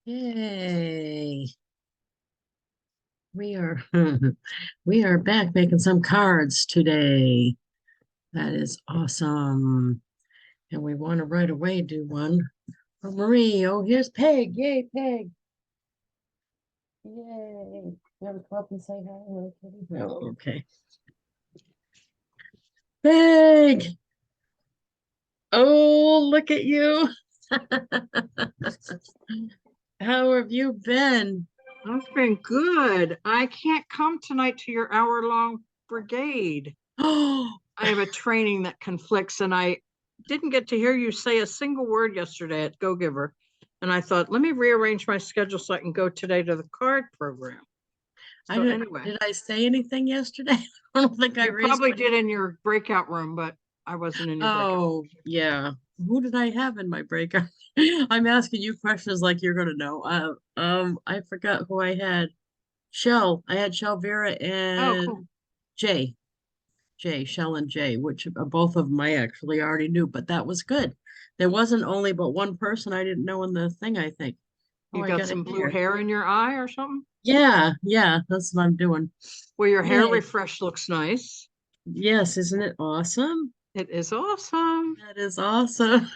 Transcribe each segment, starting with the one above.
Yay. We are we are back making some cards today. That is awesome. And we want to right away do one for Marie. Oh, here's Peg. Yay, Peg. Yay. You want to come up and say hi, little kitty? No, okay. Peg. Oh, look at you. How have you been? I've been good. I can't come tonight to your hour-long brigade. Oh, I have a training that conflicts, and I didn't get to hear you say a single word yesterday at Go Giver. And I thought, let me rearrange my schedule so I can go today to the card program. I So don't, anyway, did I say anything yesterday? I don't think I you raised probably my. did in your breakout room, but I wasn't in your breakout room. Oh, yeah. Who did I have in my breakout? I'm asking you questions like you're gonna know. I forgot who I had. Shell. I had Shell, Vera, Oh, and cool. Jay. Shell and Jay, which both of them I actually already knew, but that was good. There wasn't only but one person I didn't know in the thing, I think. Oh, You I got got it some blue here. hair in your eye or something? Yeah, yeah, that's what I'm doing. Well, your hair Yay. refresh looks nice. Yes, isn't it awesome? It is awesome. That is awesome.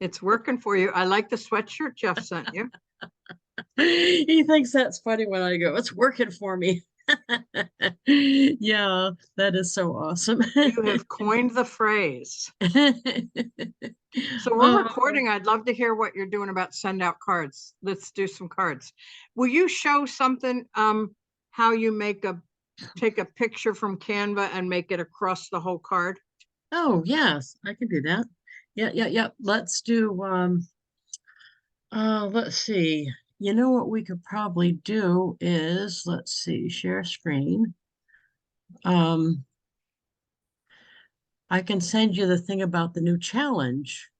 It's working for you. I like the sweatshirt Jeff sent you. He thinks that's funny when I go, it's working for me. Yeah, that is so awesome. You have coined the phrase. So we're Oh, recording. I'd love to hear what you're doing about send out cards. Let's do some cards. Will you show something how you take a picture from Canva and make it across the whole card? oh, yes, I can do that. Yeah, yeah, yeah. Let's do let's see. You know what we could probably do is let's see, share screen. Um, I can send you the thing about the new challenge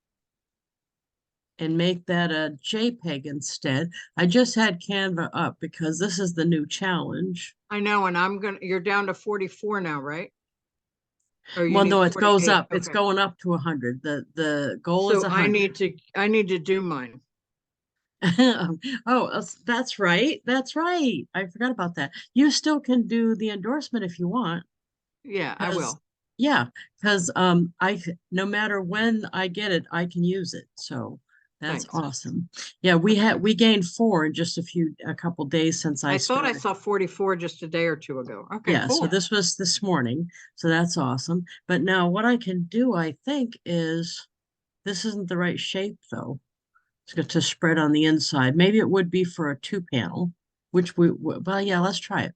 and make that a JPEG instead. I just had Canva up because this is the new challenge. I know, and you're down to 44 now, right? Or you Well, need no, it goes 48. up. It's Okay. going up to 100. The goal is So 100. I need to do mine. Oh, that's right. That's right. I forgot about that. You still can do the endorsement if you want. Yeah, I Because will. yeah, because no matter when I get it, I can use it. So that's Thanks. awesome. Yeah, we gained 4 in just a couple days since I I thought I started. saw 44 just a day or two ago. Okay, Yeah, so cool. this was this morning. So that's awesome. But now what I can do, I think, is this isn't the right shape though. It's got to spread on the inside. Maybe it would be for a 2 panel, which well, yeah, let's try it.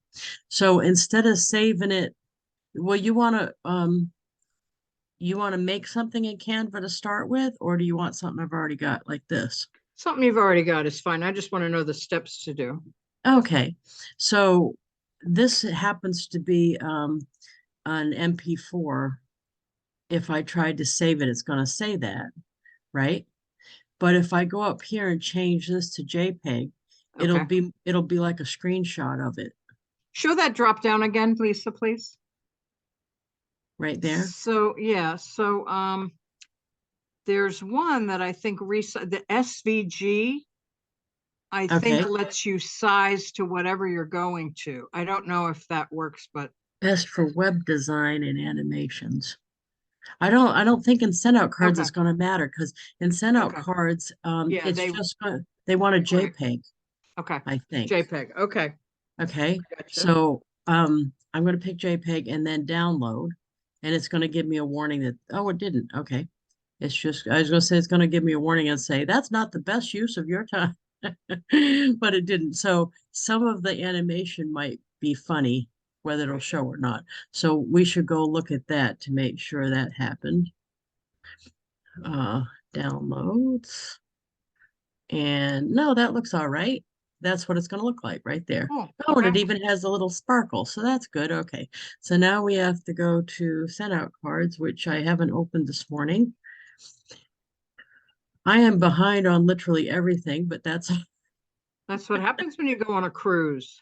So instead of saving it, well, you want to make something in Canva to start with, or do you want something I've already got like this? Something you've already got is fine. I just want to know the steps to do. Okay, so this happens to be an MP4. If I tried to save it, it's going to say that, right? But if I go up here and change this to JPEG, Okay. it'll be like a screenshot of it Show that drop down again, Lisa, please. right there. So yeah, so there's one that I think the SVG I think Okay, lets you size to whatever you're going to. I don't know if that works, but best for web design and animations. I don't think in send out cards okay, it's going to matter because in send out okay. cards Yeah, it's just they want a right. JPEG, Okay. I think. JPEG. Okay. Okay. Gotcha. So I'm going to pick JPEG and then download, and it's going to give me a warning that, oh, it didn't. Okay. It's just, I was going to say it's going to give me a warning and say that's not the best use of your time, but it didn't. So some of the animation might be funny, whether it'll Right. show or not. So we should go look at that to make sure that happened. Uh, Downloads. And no, that looks all right. That's what it's going to look like right there. Oh, Oh, and okay. it even has a little sparkle. So that's good. Okay. So now we have to go to send out cards, which I haven't opened this morning. I am behind on literally everything, but that's That's what happens when you go on a cruise.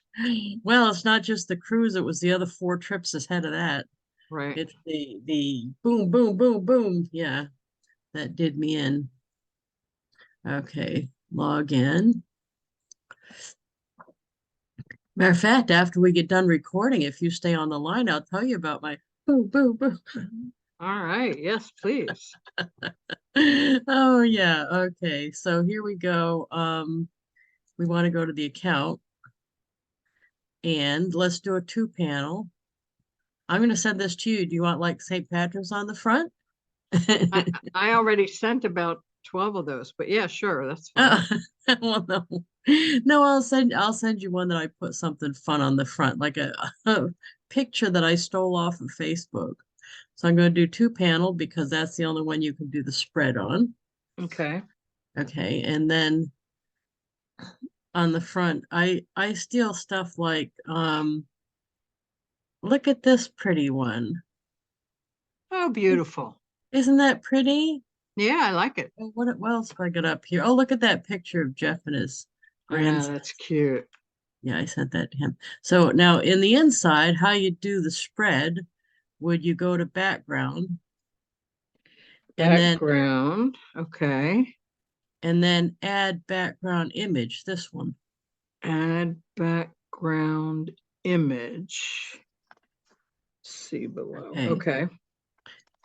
well, it's not just the cruise, it was the other 4 trips ahead of that. Right. It's the boom, boom, boom, boom. Yeah, that did me in. Okay, log in. Matter of fact, after we get done recording, if you stay on the line, I'll tell you about my boo, boo, boo. All right. Yes, please. Oh yeah, okay. So here we go. We want to go to the account and let's do a two panel. I'm going to send this to you. Do you want like St. Patrick's on the front? I already sent about 12 of those, but yeah, sure, that's fine. Uh, well, no, no, I'll send you one that I put something fun on the front, like a picture that I stole off of Facebook. So I'm going to do two panel because that's the only one you can do the spread on. Okay. Okay, and then on the front, I steal stuff like look at this pretty one. Oh, beautiful. Isn't that pretty? Yeah, I like it. Oh, what else have I got up here? Oh, look at that picture of Jeff and his Yeah, grandson. that's cute. Yeah, I sent that to him. So now in the inside, how you do the spread, would you go to background and then Background. Okay. add background image, this one. Add background image. See below. Okay. Okay.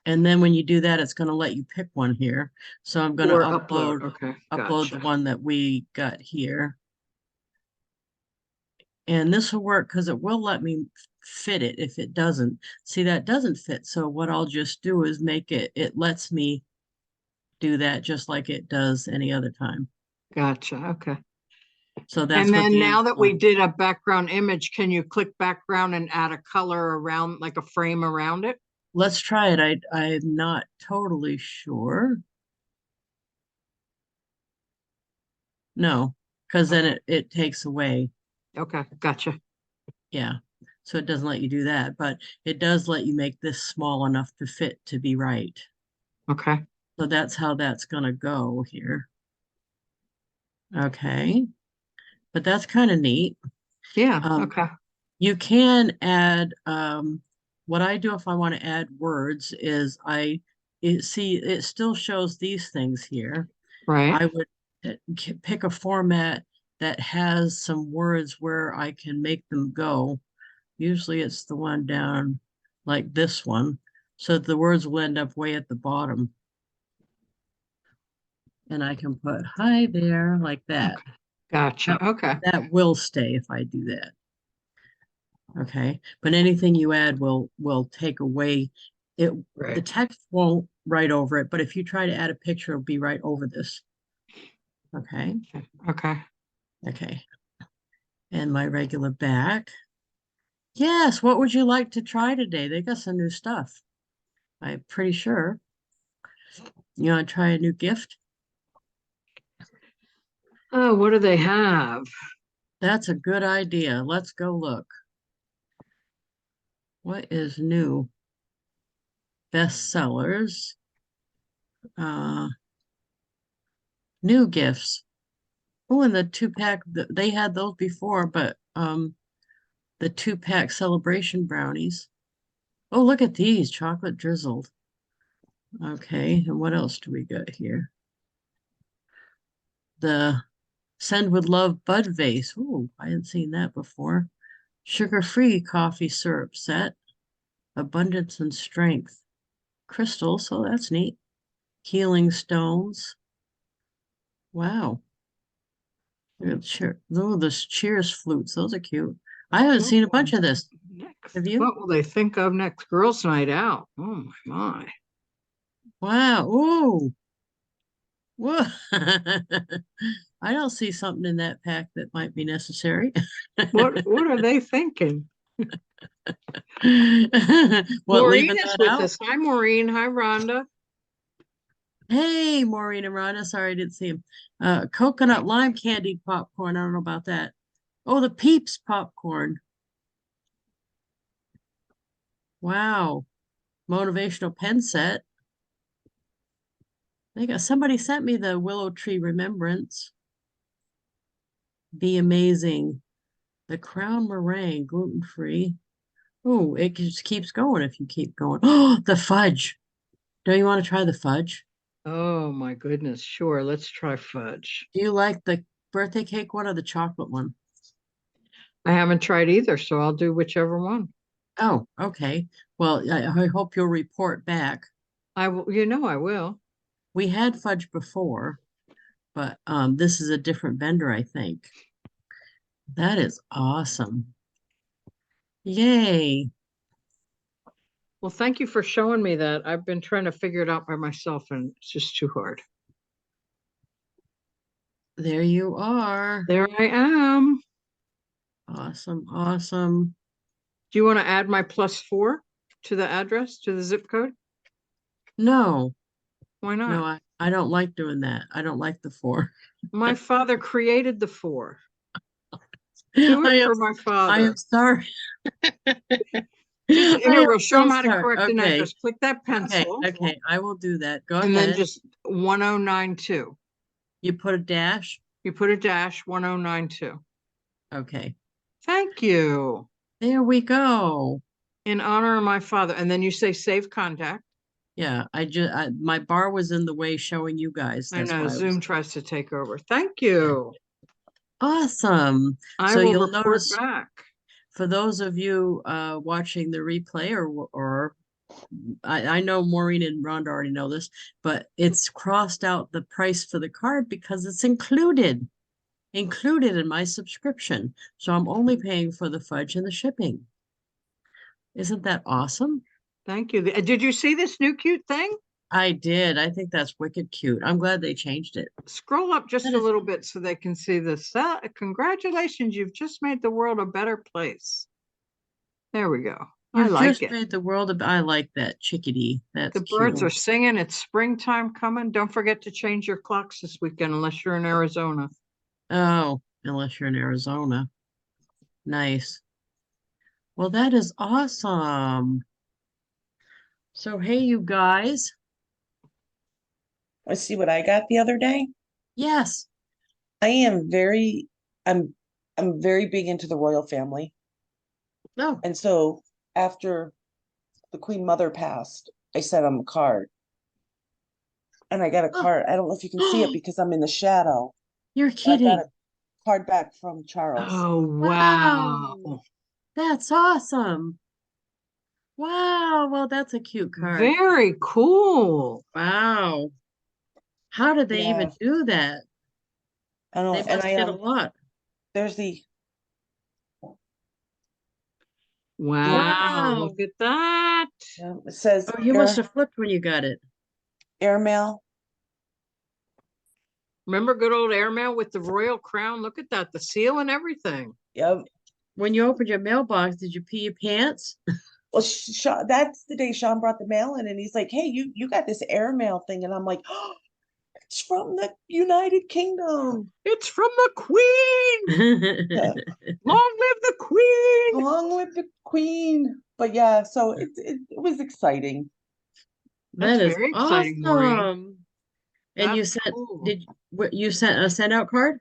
And then when you do that, it's going to let you pick one here. So I'm going to Or upload. Okay. upload the Gotcha. one that we got here. And this will work because it will let me fit it if it doesn't. See, that doesn't fit. So what I'll just do is it lets me do that just like it does any other time. Gotcha. Okay. So that's And what then the now that we inside. did a background image, can you click background and add a color around, like a frame around it? Let's try it. I'm not totally sure. No, because then Okay. it takes away. Okay. Gotcha. Yeah. So it doesn't let you do that, but it does let you make this small enough to fit to be right. Okay. So that's how that's gonna go here. Okay. But that's kind of neat. Yeah. Um, Okay. you can add what I do if I want to add words is see it still shows these things here. Right. I would pick a format that has some words where I can make them go. Usually it's the one down like this one. So the words will end up way at the bottom. And I can put hi there like that. Okay. Gotcha. That, Okay. that will stay if I do that. Okay. But anything you add will take away it. The Right. text won't write over it, but if you try to add a picture, it'll be right over this. Okay. Okay. Okay. And my regular back. Yes, what would you like to try today? They got some new stuff. I'm pretty sure. You want to try a new gift? Oh, what do they have? That's a good idea. Let's go look. What is new? Bestsellers. Uh, new gifts. Oh, and the two pack, they had those before, but the two pack celebration brownies. Oh, look at these, chocolate drizzled. Okay, and what else do we got here? The Send with Love Bud Vase. Oh, I hadn't seen that before. Sugar-free coffee syrup set. Abundance and strength. Crystals, oh, that's neat. Healing stones. Wow. Oh, those cheers flutes, those are cute. I haven't What seen a will bunch of this. next? Have you? What will they think of next girls' night out? Oh my. Wow. Ooh. Whoa. I don't see something in that pack that might be necessary. What are they thinking? What, Maureen leaving is that with out? us. Hi, Maureen. Hi, Rhonda. Hey, Maureen and Rhonda. Sorry, I didn't see him. Coconut lime candied popcorn. I don't know about that. Oh, the Peeps popcorn. Wow. Motivational pen set. They got somebody sent me the Willow Tree Remembrance. Be amazing. The Crown Meringue, gluten free. Oh, it just keeps going if you keep going. Oh, the fudge. Do you want to try the fudge? Oh my goodness. Sure. Let's try fudge. Do you like the birthday cake one or the chocolate one? I haven't tried either, so I'll do whichever one. Oh, okay. Well, I hope you'll report back. I will, I will. We had fudge before, but this is a different vendor, I think. That is awesome. Yay. Well, thank you for showing me that. I've been trying to figure it out by myself and it's just too hard. There you are. There I am. Awesome, awesome. Do you want to add my +4 to the address, to the zip code? No, Why not? no, I don't like doing that. I don't like the 4. My father created the 4. Do it for my I father. am sorry. Just, I here, am we'll show so him how to sorry. correct an Okay. address. Click that Okay, pencil. okay, I will do that. Go And then ahead. just 1092. You put a dash? You put a dash 1092. Okay. Thank you. There we go. In honor of my father. And then you say save contact. Yeah, my bar was in the way showing you guys. I That's know why Zoom tries to take over. Thank you. Awesome. I So will you'll report notice back. for those of you watching the replay or I know Maureen and Rhonda already know this, but it's crossed out the price for the card because it's included in my subscription. So I'm only paying for the fudge and the shipping. Isn't that awesome? Thank you. Did you see this new cute thing? I did. I think that's wicked cute. I'm glad they changed it. Scroll up just That a is- little bit so they can see this. Congratulations, you've just made the world a better place. There we go. I You've like just it. made the world I like that chickadee. That's The birds cute. are singing. It's springtime coming. Don't forget to change your clocks this weekend unless you're in Arizona. Oh, unless you're in Arizona. Nice. Well, that is awesome. So, hey, you guys. Let's see what I got the other day. Yes. I am very, I'm, I'm very big into the royal family. No. And so after the Queen Mother passed, I sent him a card. And I got a Oh. card. I don't know if you can see it because I'm in the shadow. You're But I got kidding. a card back from Charles. Oh, Wow. wow. That's awesome. Wow. Well, that's a cute card. Very cool. Wow. How did they Yeah. even do that? I don't They know. And must I get a lot. there's the Wow. Look at that. it says Oh, you must have flipped when you got it. airmail. Remember good old airmail with the royal crown? Look at that. The seal and everything. Yep. When you opened your mailbox, did you pee your pants? Well, that's the day Sean brought the mail in, and he's like, "Hey, you got this airmail thing," and I'm like, "Oh, it's from the United Kingdom. It's from the Queen. Yeah. Long live the Queen. Along with the Queen." But yeah, so it was exciting. That That's is very exciting, Maureen. awesome. And you That's sent cool. you sent a send out card?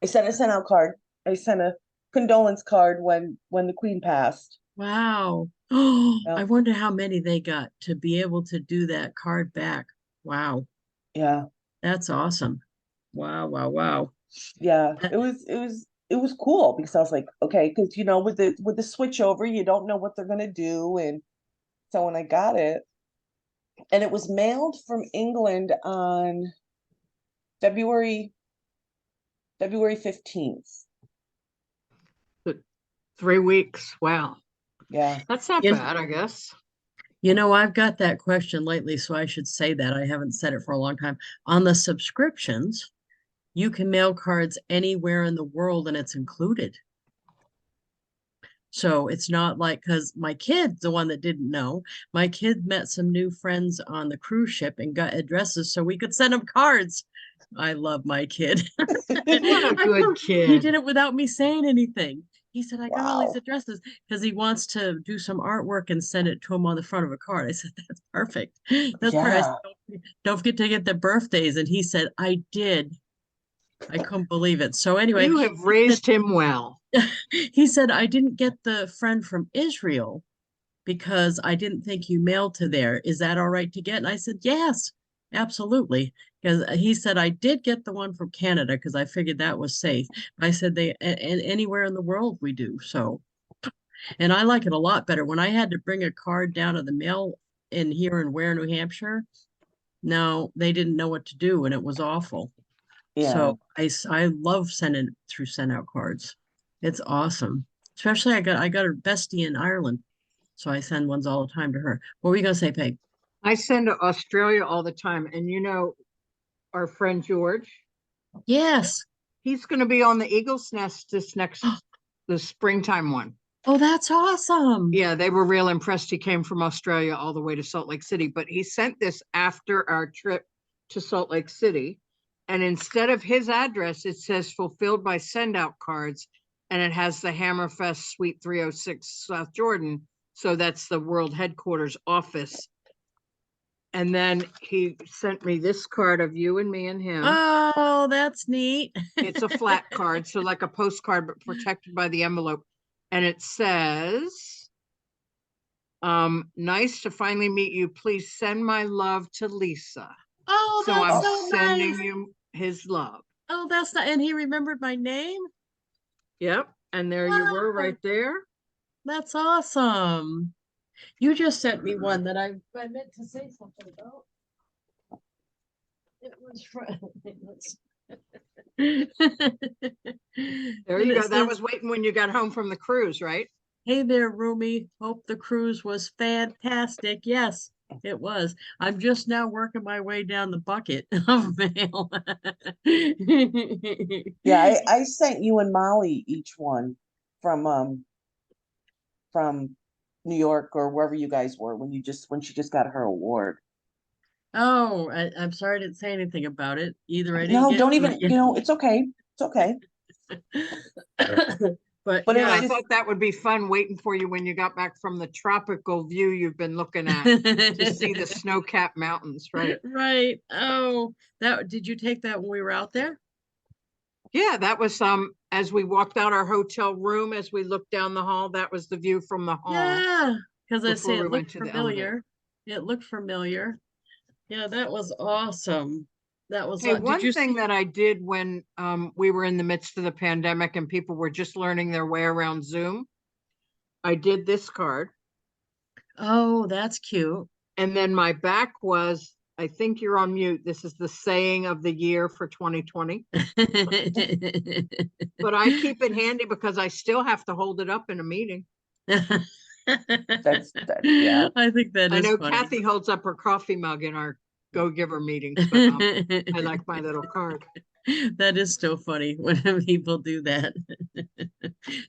I sent a sent out card. I sent a condolence card when the Queen passed. Wow. Oh, I Yep. wonder how many they got to be able to do that card back. Wow. Yeah, That's awesome. Wow, wow, wow. yeah. That- It was cool because I was like, okay, because with the switch over, you don't know what they're gonna do, and so when I got it, and it was mailed from England on February 15th. 3 weeks. Wow. Yeah. That's not You, bad, I guess. you know, I've got that question lately, so I should say that. I haven't said it for a long time. On the subscriptions, you can mail cards anywhere in the world and it's included. So it's not like, because my kid, the one that didn't know, my kid met some new friends on the cruise ship and got addresses so we could send them cards. I love my kid. What a good He kid. did it without me saying anything. He said, I got all these Wow. addresses because he wants to do some artwork and send it to him on the front of a card. I said, that's perfect. That's perfect. I said, Yeah. don't forget to get their birthdays. And he said, I did. I couldn't believe it. So anyway, You have raised him well. he said, I didn't get the friend from Israel because I didn't think you mailed to there. Is that all right to get? And I said, yes. absolutely. Because he said I did get the one from Canada because I figured that was safe. I said and anywhere in the world we do. So, and I like it a lot better. When I had to bring a card down to the mail in here in Ware, New Hampshire, no, they didn't know what to do and it was awful. Yeah. So I love sending through send out cards. It's awesome. Especially I got a bestie in Ireland. So I send ones all the time to her. What were you gonna say, Peg? I send to Australia all the time, and our friend George, Yes. he's going to be on the Eagle's Nest the springtime one. Oh, that's awesome. Yeah, they were real impressed. He came from Australia all the way to Salt Lake City, but he sent this after our trip to Salt Lake City. And instead of his address, it says fulfilled by SendOutCards, and it has the Hammerfest Suite 306 South Jordan. So that's the world headquarters office. And then he sent me this card of you and me and him. Oh, that's neat. It's a flat card, so like a postcard, but protected by the envelope. And it says, nice to finally meet you. Please send my love to Lisa. Oh, So that's I'm so sending nice. you his love. Oh, that's not, and he remembered my name. Yep. And there you were Wow, right there. that's awesome. You just sent me one that I meant to say something about. It was from. There you go. That was waiting when you got home from the cruise, right? Hey there, Rumi. Hope the cruise was fantastic. Yes, it was. I'm just now working my way down the bucket of mail. Yeah, I sent you and Molly each one from New York or wherever you guys were when she just got her award. Oh, I'm sorry I didn't say anything about it either. I didn't No, get don't to it even, it's okay. It's okay. But But it yeah. was I just, thought that would be fun waiting for you when you got back from the tropical view you've been looking at to see the snow-capped mountains, right? Right. Oh, did you take that when we were out there? Yeah, that was as we walked out our hotel room, as we looked down the hall, that was the view from the hall Yeah, because I say before we it went looked to the elevator. familiar. It looked familiar. Yeah, that was awesome. Hey, Did one you thing see? that I did when we were in the midst of the pandemic and people were just learning their way around Zoom, I did this card. Oh, that's cute. And then my back was, I think you're on mute. This is the saying of the year for 2020. But I keep it handy because I still have to hold it up in a meeting. yeah. I think that I is know funny. Kathy holds up her coffee mug in our Go Giver meetings, but I like my little card. That is still funny when people do that.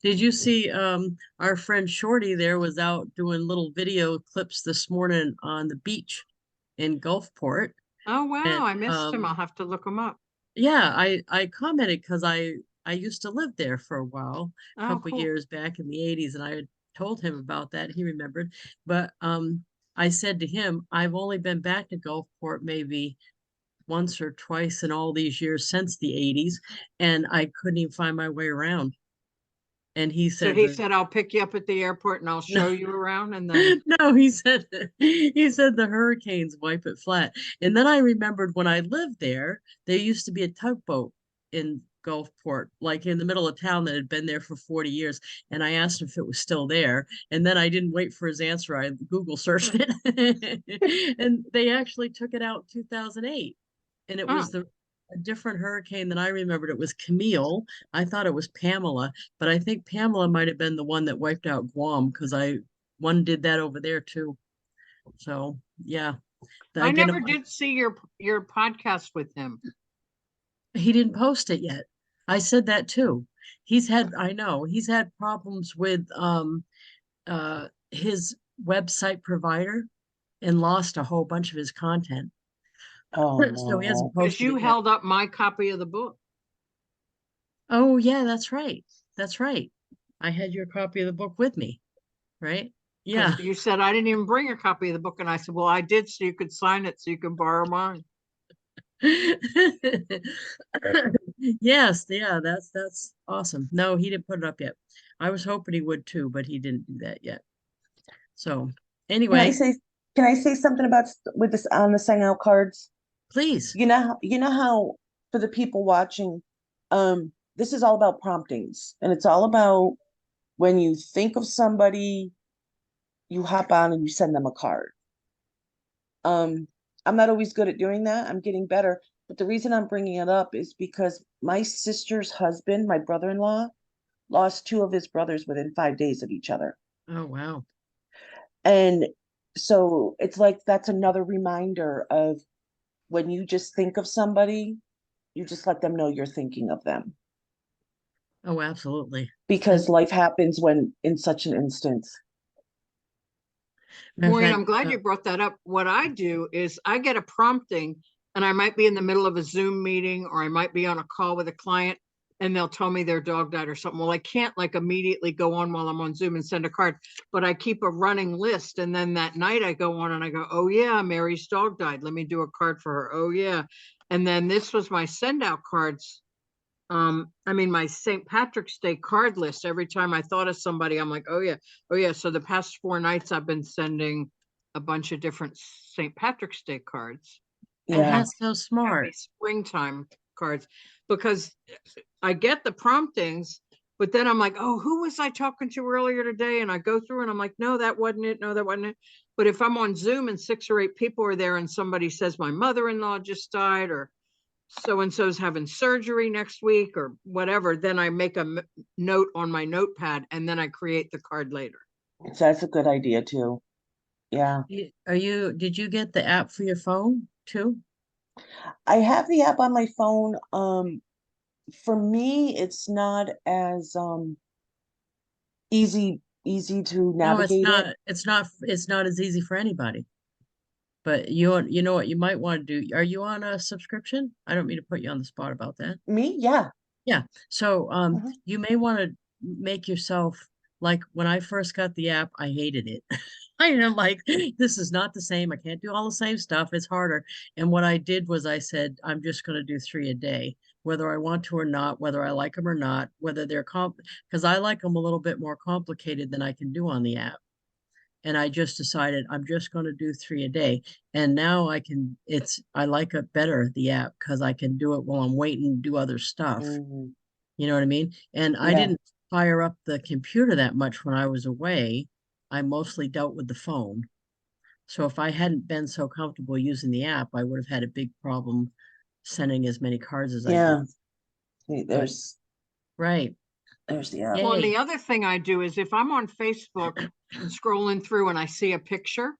Did you see our friend Shorty there was out doing little video clips this morning on the beach in Gulfport. Oh, wow. And I missed him. I'll have to look him up. yeah, I commented because I used to live there for a while, a Oh, couple cool. years back in the 80s, and I had told him about that. He remembered. But I said to him, I've only been back to Gulfport maybe once or twice in all these years since the 80s, and I couldn't even find my way around. And he So said he the said, I'll pick you up at the airport and I'll no, show you around. And then, no, he said the hurricanes wipe it flat. And then I remembered when I lived there, there used to be a tugboat in Gulfport, like in the middle of town that had been there for 40 years. And I asked him if it was still there. And then I didn't wait for his answer. I Google searched it. And they actually took it out in 2008. And it was oh, a different hurricane than I remembered. It was Camille. I thought it was Pamela, but I think Pamela might have been the one that wiped out Guam because one did that over there too. So yeah, I I didn't never want. did see your podcast with him. He didn't post it yet. I said that too. I know he's had problems with his website provider and lost a whole bunch of his content. Oh So he hasn't no. Because posted you it yet. held up my copy of the book. Oh yeah, that's right. That's right. I had your copy of the book with me, right? Because Yeah. you said I didn't even bring a copy of the book. And I said, well, I did, so you could sign it so you can borrow mine. Yes, yeah, that's awesome. No, he didn't put it up yet. I was hoping he would too, but he didn't do that yet. So Can I anyway, say can I say something about with this on the send out cards? Please. You know how for the people watching, this is all about promptings, and it's all about when you think of somebody, you hop on and you send them a card. Um, I'm not always good at doing that. I'm getting better. But the reason I'm bringing it up is because my sister's husband, my brother-in-law, lost two of his brothers within 5 days of each other. Oh, wow. And so it's like that's another reminder of when you just think of somebody, you just let them know you're thinking of them. Oh, absolutely. And Because life happens when in such an instance. in Maureen, fact, I'm glad you brought that up. What I do is I get a prompting and I might be in the middle of a Zoom meeting or I might be on a call with a client and they'll tell me their dog died or something. Well, I can't like immediately go on while I'm on Zoom and send a card, but I keep a running list. And then that night I go on and I go, oh yeah, Mary's dog died. Let me do a card for her. Oh yeah. And then this was my send out cards. I mean, my St. Patrick's Day card list, every time I thought of somebody, I'm like, oh yeah, oh yeah. So the past 4 nights I've been sending a bunch of different St. Patrick's Day cards and Yeah. that's so smart. happy springtime cards because I get the promptings, but then I'm like, oh, who was I talking to earlier today? And I go through and I'm like, no, that wasn't it. No, that wasn't it. But if I'm on Zoom and 6 or 8 people are there and somebody says my mother-in-law just died or so-and-so's having surgery next week or whatever, then I make a note on my notepad and then I create the card later. So that's a good idea too. Yeah. Did you get the app for your phone too? I have the app on my phone. For me, it's not as easy to No, it's navigate it. not. It's not as easy for anybody. But you know what you might want to do. Are you on a subscription? I don't mean to put you on the spot about that. Me? Yeah. Yeah. So Mhm. you may want to make yourself like when I first got the app, I hated it. I am like, this is not the same. I can't do all the same stuff. It's harder. And what I did was I said, I'm just going to do 3 a day, whether I want to or not, whether I like them or not, whether they're because I like them a little bit more complicated than I can do on the app. And I just decided I'm just going to do 3 a day. And now I like it better, the app, because I can do it while I'm waiting to do other stuff. Mhm. You know what I mean? And I Yeah. didn't fire up the computer that much when I was away. I mostly dealt with the phone. So if I hadn't been so comfortable using the app, I would have had a big problem sending as many cards as I did. Yeah. Wait, But right. there's the app. Well, and Yay. the other thing I do is if I'm on Facebook scrolling through and I see a picture,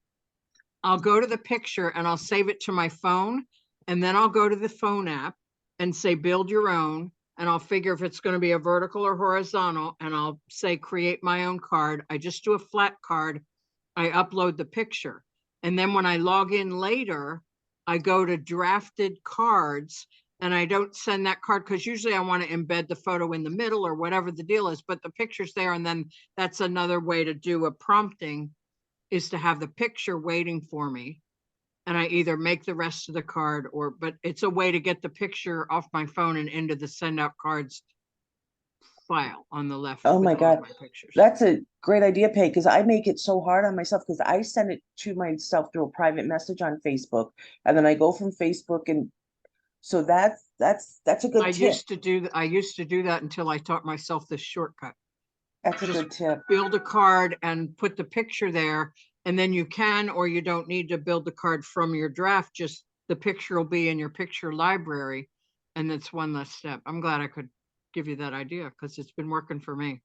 I'll go to the picture and I'll save it to my phone. And then I'll go to the phone app and say, build your own. And I'll figure if it's going to be a vertical or horizontal. And I'll say, create my own card. I just do a flat card. I upload the picture. And then when I log in later, I go to drafted cards and I don't send that card because usually I want to embed the photo in the middle or whatever the deal is, but the picture's there. And then that's another way to do a prompting is to have the picture waiting for me. And I either make the rest of the card but it's a way to get the picture off my phone and into the send out cards file on the left Oh with my all of God. my pictures. That's a great idea, Peg, because I make it so hard on myself because I send it to myself through a private message on Facebook. And then I go from Facebook and so that's a good tip. I used to do that until I taught myself this shortcut. That's a Just good tip. build a card and put the picture there. And then you can, or you don't need to build the card from your draft. Just the picture will be in your picture library. And that's one less step. I'm glad I could give you that idea because it's been working for me.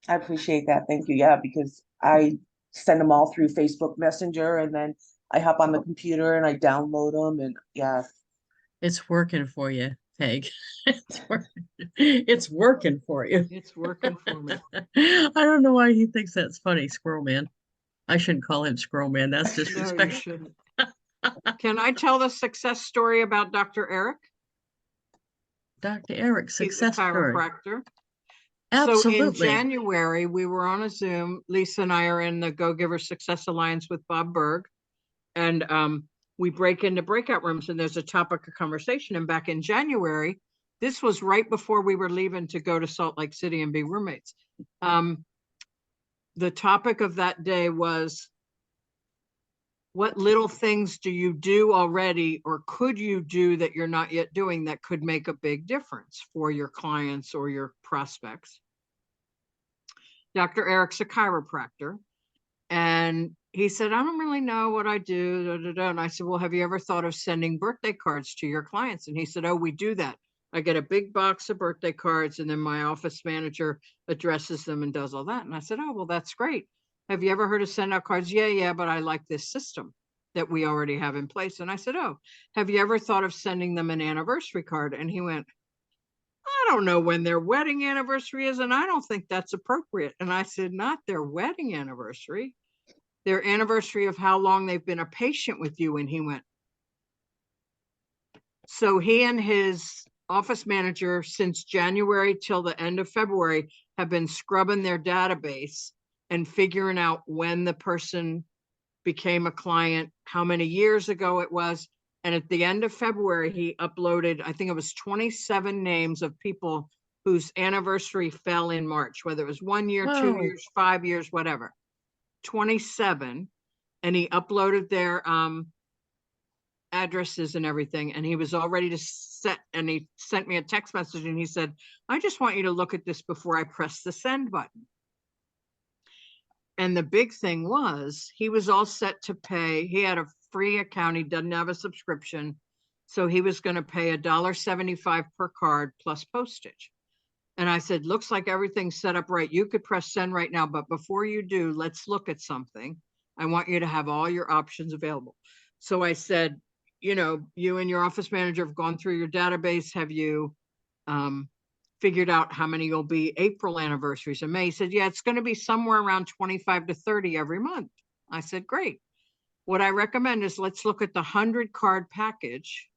I appreciate that. Thank you. Yeah, because I send them all through Facebook Messenger and then I hop on the computer and I download them and yeah. It's working for you, Peg. It's working for you. It's working for me. I don't know why he thinks that's funny, Squirrel Man. I shouldn't call him Squirrel Man. That's No, you disrespectful. shouldn't. Can I tell the success story about Dr. Eric? Dr. Eric, He's a success story. chiropractor. So in Absolutely. January, we were on a Zoom. Lisa and I are in the Go Giver Success Alliance with Bob Berg. And we break into breakout rooms and there's a topic of conversation. And back in January, this was right before we were leaving to go to Salt Lake City and be roommates. The topic of that day was what little things do you do already, or could you do that you're not yet doing that could make a big difference for your clients or your prospects? Dr. Eric's a chiropractor, and he said, I don't really know what I do. Da, da, da. And I said, well, have you ever thought of sending birthday cards to your clients? And he said, oh, we do that. I get a big box of birthday cards, and then my office manager addresses them and does all that. And I said, oh, well, that's great. Have you ever heard of SendOutCards? Yeah, but I like this system that we already have in place. And I said, oh, have you ever thought of sending them an anniversary card? And he went, I don't know when their wedding anniversary is, and I don't think that's appropriate. And I said, not their wedding anniversary, their anniversary of how long they've been a patient with you. And he went, so he and his office manager since January till the end of February have been scrubbing their database and figuring out when the person became a client, how many years ago it was. And at the end of February, he uploaded, I think it was 27 names of people whose anniversary fell in March, whether it was 1 year, 2 Wow. years, 5 years, whatever. 27. And he uploaded their addresses and everything. And he was all ready to set, and he sent me a text message and he said, I just want you to look at this before I press the send button. And the big thing was he was all set to pay. He had a free account. He doesn't have a subscription. So he was going to pay $1.75 per card plus postage. And I said, looks like everything's set up right. You could press send right now, but before you do, let's look at something. I want you to have all your options available. So I said, you know, you and your office manager have gone through your database. Have you figured out how many will be April anniversaries and May? He said, yeah, it's going to be somewhere around 25 to 30 every month. I said, great. What I recommend is let's look at the 100 card package.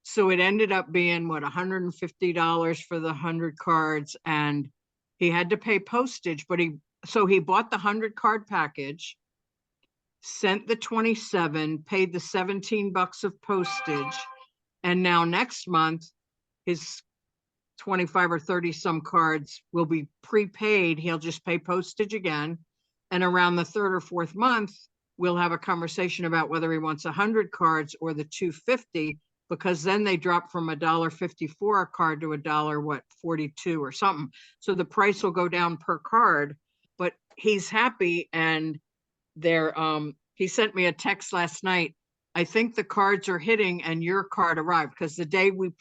So it ended up being what, $150 for the 100 cards, and he had to pay postage, but he bought the 100 card package, sent the 27, paid the $17 of postage, and now next month his 25 or 30 some cards will be prepaid. He'll just pay postage again. And around the third or fourth month, we'll have a conversation about whether he wants 100 cards or the 250, because then they drop from $1.54 a card to $1.42 or something. So the price will go down per card, but he's happy. And they're, he sent me a text last night. I think the cards are hitting and your card arrived, because the day we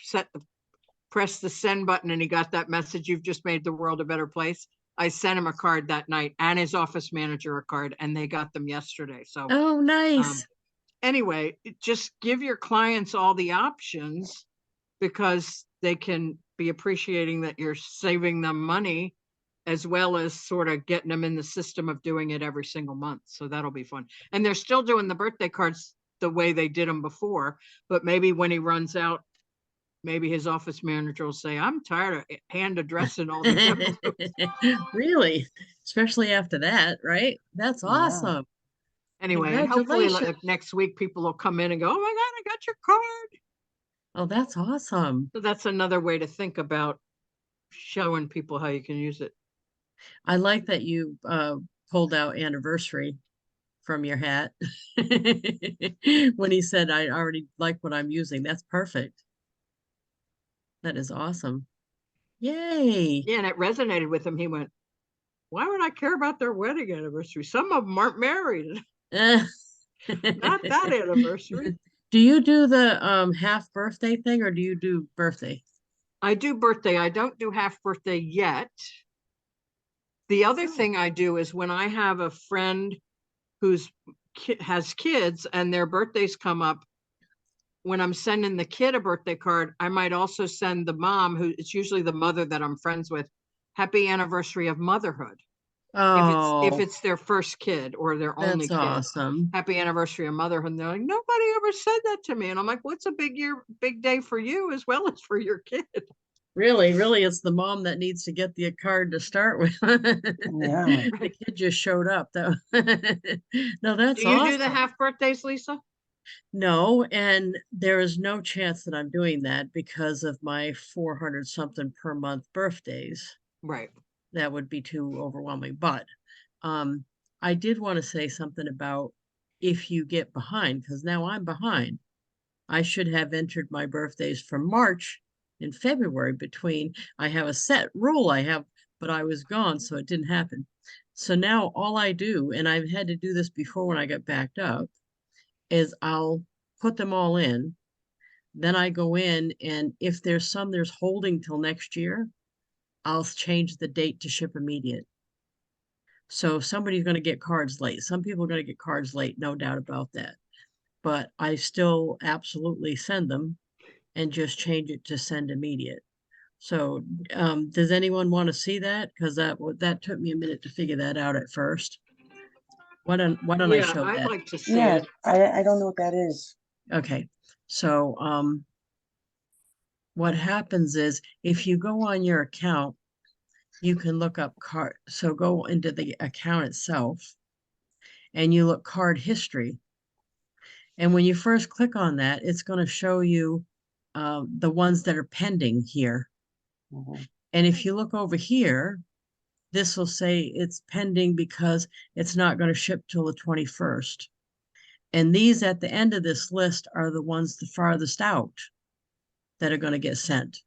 press the send button and he got that message, you've just made the world a better place, I sent him a card that night and his office manager a card, and they got them yesterday. So Oh, nice. anyway, just give your clients all the options, because they can be appreciating that you're saving them money, as well as sort of getting them in the system of doing it every single month. So that'll be fun. And they're still doing the birthday cards the way they did them before, but maybe when he runs out, maybe his office manager will say, I'm tired of hand addressing all these envelopes. Really? Especially after that, right? That's Yeah. awesome. Anyway, and hopefully Congratulations. next week people will come in and go, oh my God, I got your card. Oh, that's awesome. So that's another way to think about showing people how you can use it. I like that you pulled out anniversary from your hat when he said, I already like what I'm using. That's perfect. That is awesome. Yay. Yeah, and it resonated with him. He went, why would I care about their wedding anniversary? Some of them aren't married. Not that anniversary. Do you do the half birthday thing, or do you do birthday? I do birthday. I don't do half birthday yet. The other thing I do is when I have a friend who's has kids and their birthdays come up, when I'm sending the kid a birthday card, I might also send the mom, who it's usually the mother that I'm friends with, happy anniversary of motherhood. If Oh, it's their first kid or their only that's kid, awesome. happy anniversary of motherhood. And they're like, nobody ever said that to me. And I'm like, what's a big day for you as well as for your kid? Really, it's the mom that needs to get the card to start with. Yeah. The kid just showed up though. No, that's Do you do the awesome. half birthdays, Lisa? No, and there is no chance that I'm doing that because of my 400 something per month birthdays. Right. That would be too overwhelming. But I did want to say something about if you get behind, because now I'm behind. I should have entered my birthdays from March and February between. I have a set rule but I was gone, so it didn't happen. So now all I do, and I've had to do this before when I got backed up, is I'll put them all in. Then I go in, and if there's holding till next year, I'll change the date to ship immediate. So somebody's going to get cards late. Some people are going to get cards late, no doubt about that. But I still absolutely send them and just change it to send immediate. So does anyone want to see that? Because that took me a minute to figure that out at first. Why don't I Yeah, show I'd that? like to see Yeah, it. I don't know what that is. Okay. So what happens is if you go on your account, you can look up card. So go into the account itself and you look card history. And when you first click on that, it's going to show you the ones that are pending here. Mhm. And if you look over here, this will say it's pending because it's not going to ship till the 21st. And these at the end of this list are the ones the farthest out that are going to get sent.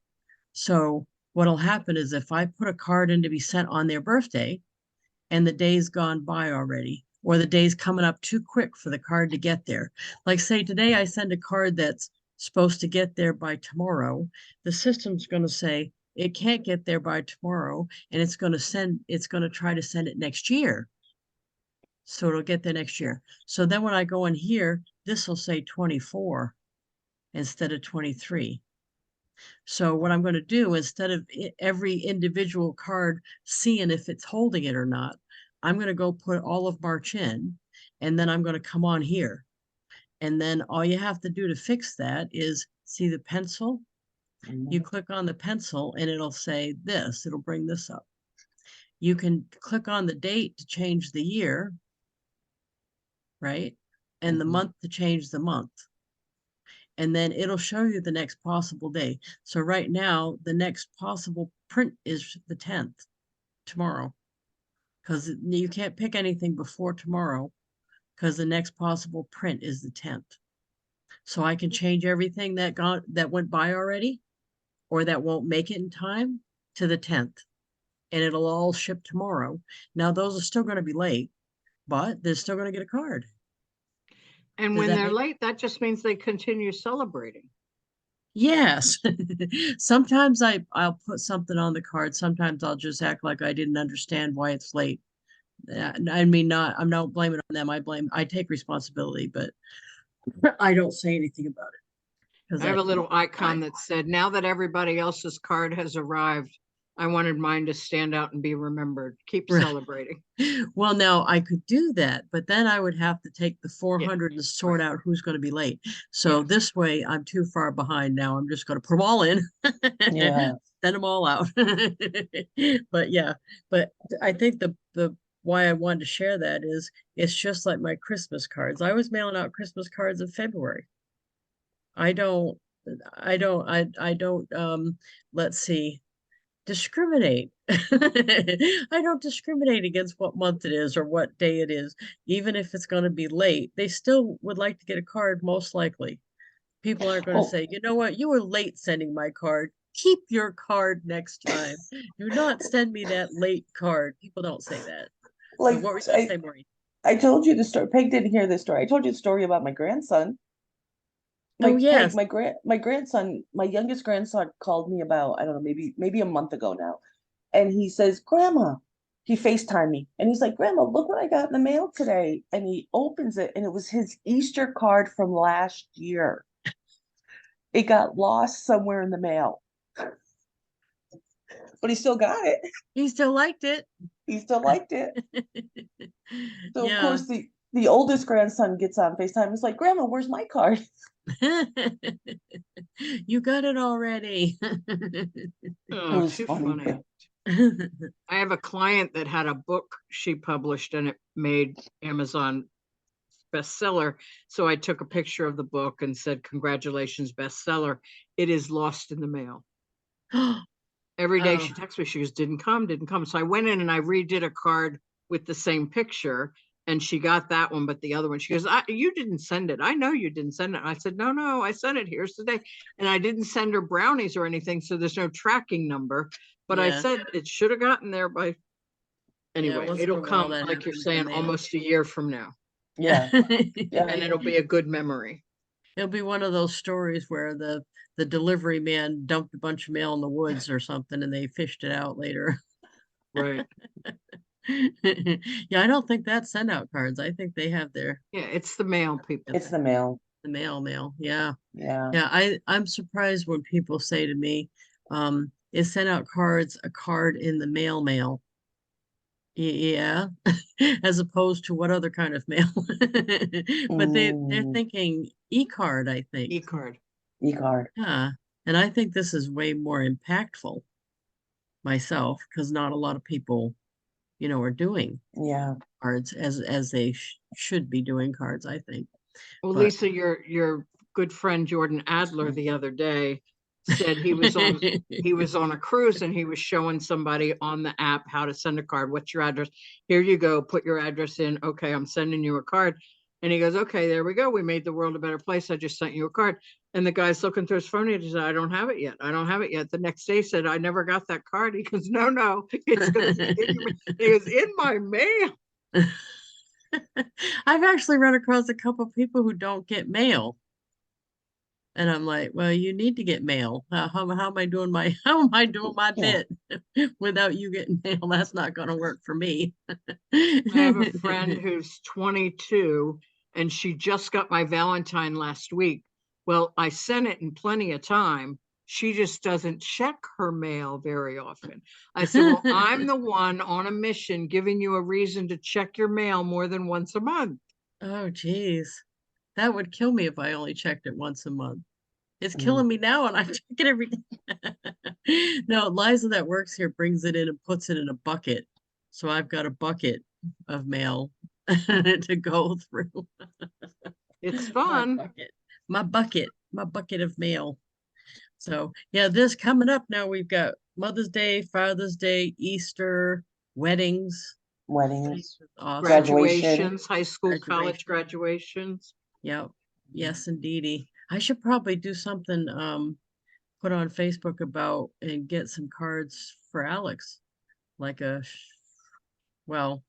So what'll happen is if I put a card in to be sent on their birthday and the day's gone by already, or the day's coming up too quick for the card to get there. Like say today I send a card that's supposed to get there by tomorrow, the system's going to say it can't get there by tomorrow, and it's going to try to send it next year. So it'll get there next year. So then when I go in here, this will say 24 instead of 23. So what I'm going to do, instead of every individual card seeing if it's holding it or not, I'm going to go put all of March in, and then I'm going to come on here. And then all you have to do to fix that is see the pencil. You click on the pencil and it'll say this, it'll bring this up. You can click on the date to change the year, right? And the month to change the month. And then it'll show you the next possible day. So right now, the next possible print is the 10th, tomorrow, because you can't pick anything before tomorrow because the next possible print is the 10th. So I can change everything that went by already or that won't make it in time to the 10th, and it'll all ship tomorrow. Now those are still going to be late, but they're still going to get a card. And Does when that they're make late, that just means they continue celebrating. Yes. Sometimes I'll put something on the card. Sometimes I'll just act like I didn't understand why it's late. I mean, I'm not blaming on them. I take responsibility, but I don't say anything about it because I have a little icon that said, now that everybody else's card has arrived, I wanted mine to stand out and be remembered. Keep Right. celebrating. Well, now I could do that, but then I would have to take the 400 and sort out who's going to be late. So Yes. this way I'm too far behind now. I'm just going to put them all in. Yeah. Send them all out. But yeah, but I think the why I wanted to share that is it's just like my Christmas cards. I was mailing out Christmas cards in February. I don't I don't let's see, discriminate. I don't discriminate against what month it is or what day it is. Even if it's going to be late, they still would like to get a card, most likely. People aren't going to Oh, say, you know what, you were late sending my card. Keep your card next time. Do not send me that late card. People don't say that. So like what were you going to say, Maureen? I told you the story. Peg didn't hear this story. I told you the story about my grandson. Oh, Peg, yes. my grandson, my youngest grandson called me about, I don't know, maybe a month ago now. And he says, Grandma, he FaceTimed me and he's like, Grandma, look what I got in the mail today. And he opens it and it was his Easter card from last year. It got lost somewhere in the mail, but he still got it. He still liked it. He still liked it. So of Yeah. course the oldest grandson gets on FaceTime. He's like, Grandma, where's my card? You got it already. It Oh, was too funny. funny. I have a client that had a book she published and it made Amazon bestseller. So I took a picture of the book and said, congratulations, bestseller. It is lost in the mail. Every day Oh, she texts me, she goes, didn't come. So I went in and I redid a card with the same picture and she got that one, but the other one, she goes, you didn't send it. I know you didn't send it. And I said, no, I sent it. Here's the day. And I didn't send her brownies or anything, so there's no tracking number. But I Yeah. said it should have gotten there by, anyway, once in it'll a while come, that like you're happens in the saying, mail. almost a year from now. Yeah. Yeah. And it'll be a good memory. It'll be one of those stories where the delivery man dumped a bunch of mail in the woods or something and they fished it out later. Right. Yeah, I don't think that's send out cards. I think they have their Yeah, it's the mail people. It's the mail. the mail. Yeah. Yeah. Yeah, I'm surprised when people say to me, is send out cards a card in the mail? Yeah, as opposed to what other kind of mail? But they're Mm, thinking e-card, I think. E-card. e-card. Yeah, and I think this is way more impactful myself because not a lot of people, are doing Yeah. cards as they should be doing cards, I think. Well, But Lisa, your good friend Jordan Adler the other day said he was on a cruise and he was showing somebody on the app how to send a card. What's your address? Here you go. Put your address in. Okay, I'm sending you a card. And he goes, okay, there we go. We made the world a better place. I just sent you a card. And the guy's looking through his phone. He said, I don't have it yet. I don't have it yet. The next day he said, I never got that card. He goes, no, it's going to be in your, he goes, in my mail. I've actually run across a couple people who don't get mail. And I'm like, well, you need to get mail. How am I doing my how am I doing my Yeah. bit without you getting mail? That's not going to work for me. I have a friend who's 22 and she just got my Valentine last week. Well, I sent it in plenty of time. She just doesn't check her mail very often. I said, well, I'm the one on a mission giving you a reason to check your mail more than once a month. Oh, geez. That would kill me if I only checked it once a month. It's Mm. killing me now and I check it every day. No, Liza that works here brings it in and puts it in a bucket. So I've got a bucket of mail to go through. It's My fun. bucket, my bucket of mail. So yeah, this coming up now, we've got Mother's Day, Father's Day, Easter, weddings. Weddings, Awesome. graduation. Graduations, high school, college graduations. Yep. Yes, indeedy. I should probably do something, put on Facebook about and get some cards for Alex. Like well,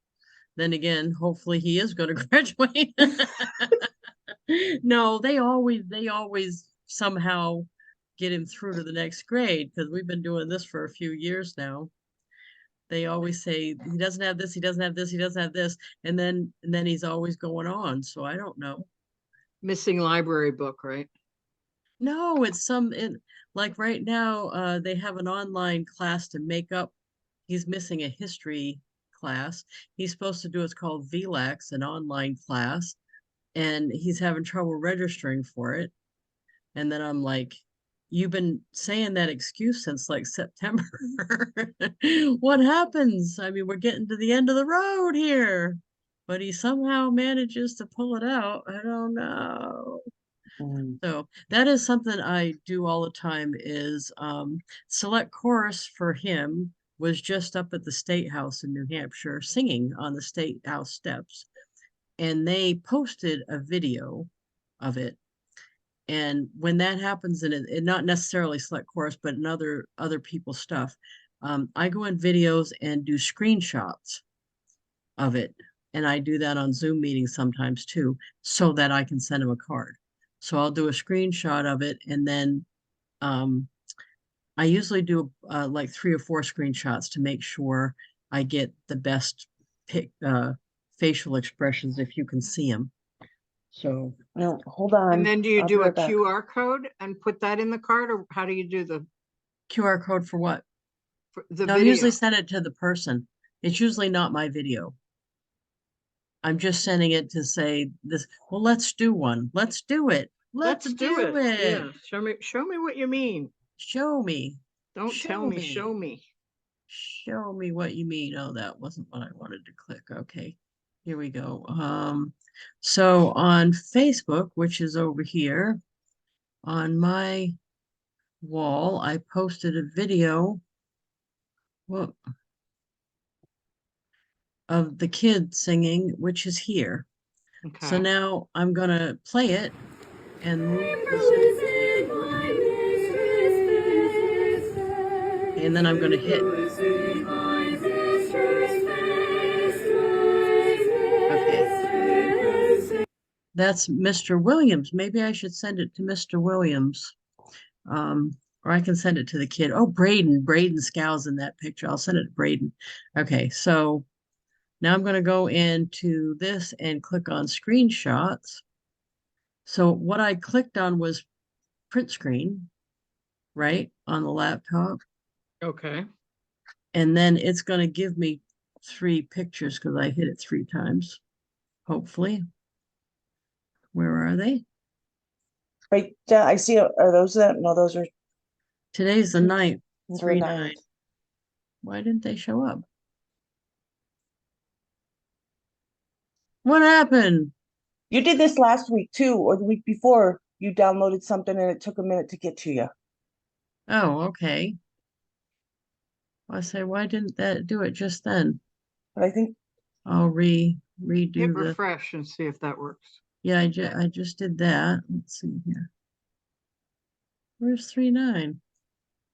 then again, hopefully he is going to graduate. No, they always somehow get him through to the next grade because we've been doing this for a few years now. They always say he doesn't have this, he doesn't have this, he doesn't have this, and then he's always going on. So I don't know. Missing library book, right? No, like right now, they have an online class to make up. He's missing a history class. He's supposed to do it's called VLAX, an online class, and he's having trouble registering for it. And then I'm like, you've been saying that excuse since like September. What happens? I mean, we're getting to the end of the road here. But he somehow manages to pull it out. I don't know. Mm. So that is something I do all the time is select chorus for him was just up at the State House in New Hampshire singing on the State House steps. And they posted a video of it. And when that happens, and it not necessarily select chorus, but in other people's stuff, I go in videos and do screenshots of it. And I do that on Zoom meetings sometimes too, so that I can send him a card. So I'll do a screenshot of it and then I usually do like 3 or 4 screenshots to make sure I get the best facial expressions if you can see them. So No, hold on. And then do you I'll do be a right back. QR code and put that in the card, or how do you do the QR code for what? No, I video? usually send it to the person. It's usually not my video. I'm just sending it to say this, well, let's do one. Let's do it. Let's do it. Yeah, show me what you mean. Show me. Don't tell me, show me. Show me what you mean. Oh, that wasn't what I wanted to click. Okay, here we go. So on Facebook, which is over here on my wall, I posted a video. Well, of the kid singing, which is here. So Okay. now I'm gonna play it and move this in, and then I'm gonna hit. Okay. That's Mr. Williams. Maybe I should send it to Mr. Williams. Or I can send it to the kid. Oh, Braden. Braden Scow's in that picture. I'll send it to Braden. Okay, so now I'm going to go into this and click on screenshots. So what I clicked on was print screen, right, on the laptop. Okay. And then it's going to give me 3 pictures because I hit it 3 times, hopefully. Where are they? Right, I see, are those that? No, those are Today's the 9th, the 3-9. 9th. Why didn't they show up? What happened? You did this last week too, or the week before. You downloaded something and it took a minute to get to you. Oh, okay. I say, why didn't that do it just then? But I think I'll Hit redo the, refresh and see if that works. yeah, I just did that. Let's see here. Where's 3-9?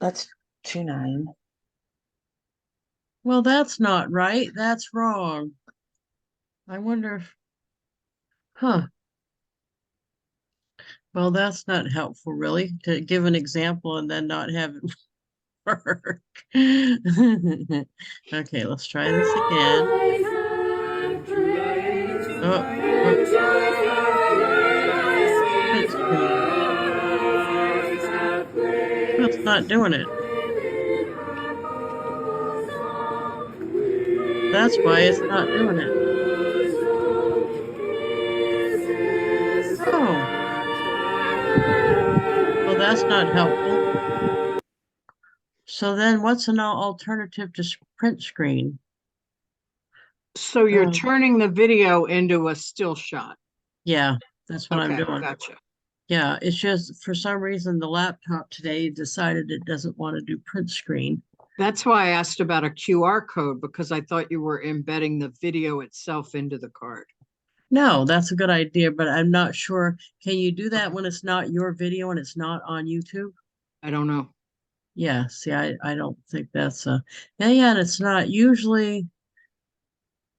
that's 2-9. Well, that's not right. That's wrong. I wonder if, huh. Well, that's not helpful, really, to give an example and then not have it work. Okay, let's try this again. Oh, oh, print screen. Oh, it's not doing it. That's why it's not doing it. Oh, well, that's not helpful. So then what's an alternative to print screen? So you're Um, turning the video into a still shot. Yeah, that's what I'm Okay, doing. gotcha. Yeah, it's just for some reason the laptop today decided it doesn't want to do print screen. That's why I asked about a QR code because I thought you were embedding the video itself into the card. No, that's a good idea, but I'm not sure. Can you do that when it's not your video and it's not on YouTube? I don't know. Yeah, see, I don't think that's and it's not usually,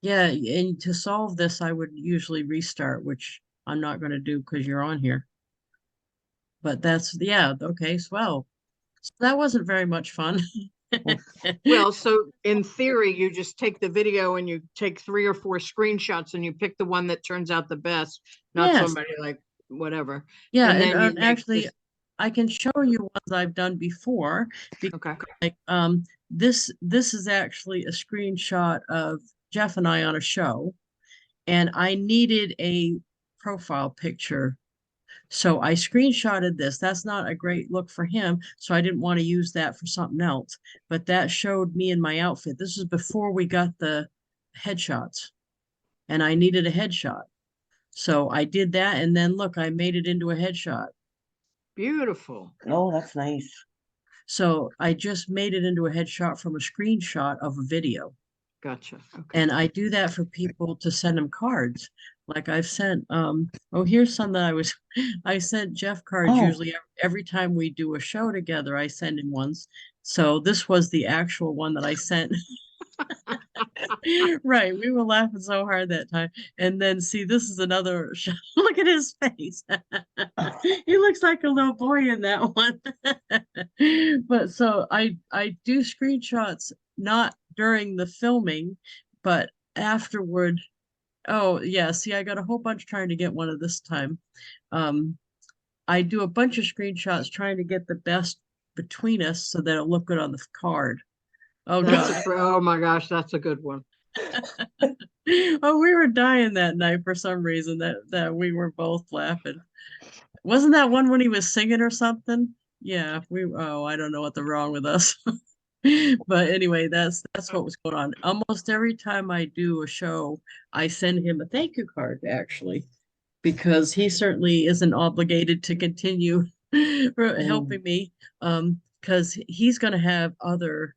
yeah, and to solve this, I would usually restart, which I'm not going to do because you're on here. But that's, yeah, okay, swell. So that wasn't very much fun. Well, so in theory, you just take the video and you take 3 or 4 screenshots and you pick the one that turns out the best, not Yes, somebody like whatever. yeah, And and then you make actually, this. I can show you ones I've done before because Okay. like this is actually a screenshot of Jeff and I on a show, and I needed a profile picture. So I screenshotted this. That's not a great look for him, so I didn't want to use that for something else. But that showed me in my outfit. This is before we got the headshots, and I needed a headshot. So I did that, and then look, I made it into a headshot. Beautiful. Oh, that's nice. So I just made it into a headshot from a screenshot of a video. Gotcha. Okay. And I do that for people to send them cards. Like I've sent, oh, here's some that I sent Jeff cards Oh, usually every time we do a show together, I send him ones. So this was the actual one that I sent. Right, we were laughing so hard that time. And then see, this is another shot. Look at his face. He looks like a little boy in that one. But so I do screenshots not during the filming, but afterward. Oh yeah, see, I got a whole bunch trying to get one of this time. I do a bunch of screenshots trying to get the best between us so that it'll look good on the card. Oh God. Oh my gosh, that's a good one. Oh, we were dying that night for some reason that we were both laughing. Wasn't that one when he was singing or something? Yeah, I don't know what's wrong with us. But anyway, that's what was going on. Almost every time I do a show, I send him a thank you card actually, because he certainly isn't obligated to continue helping me. Because he's going to have other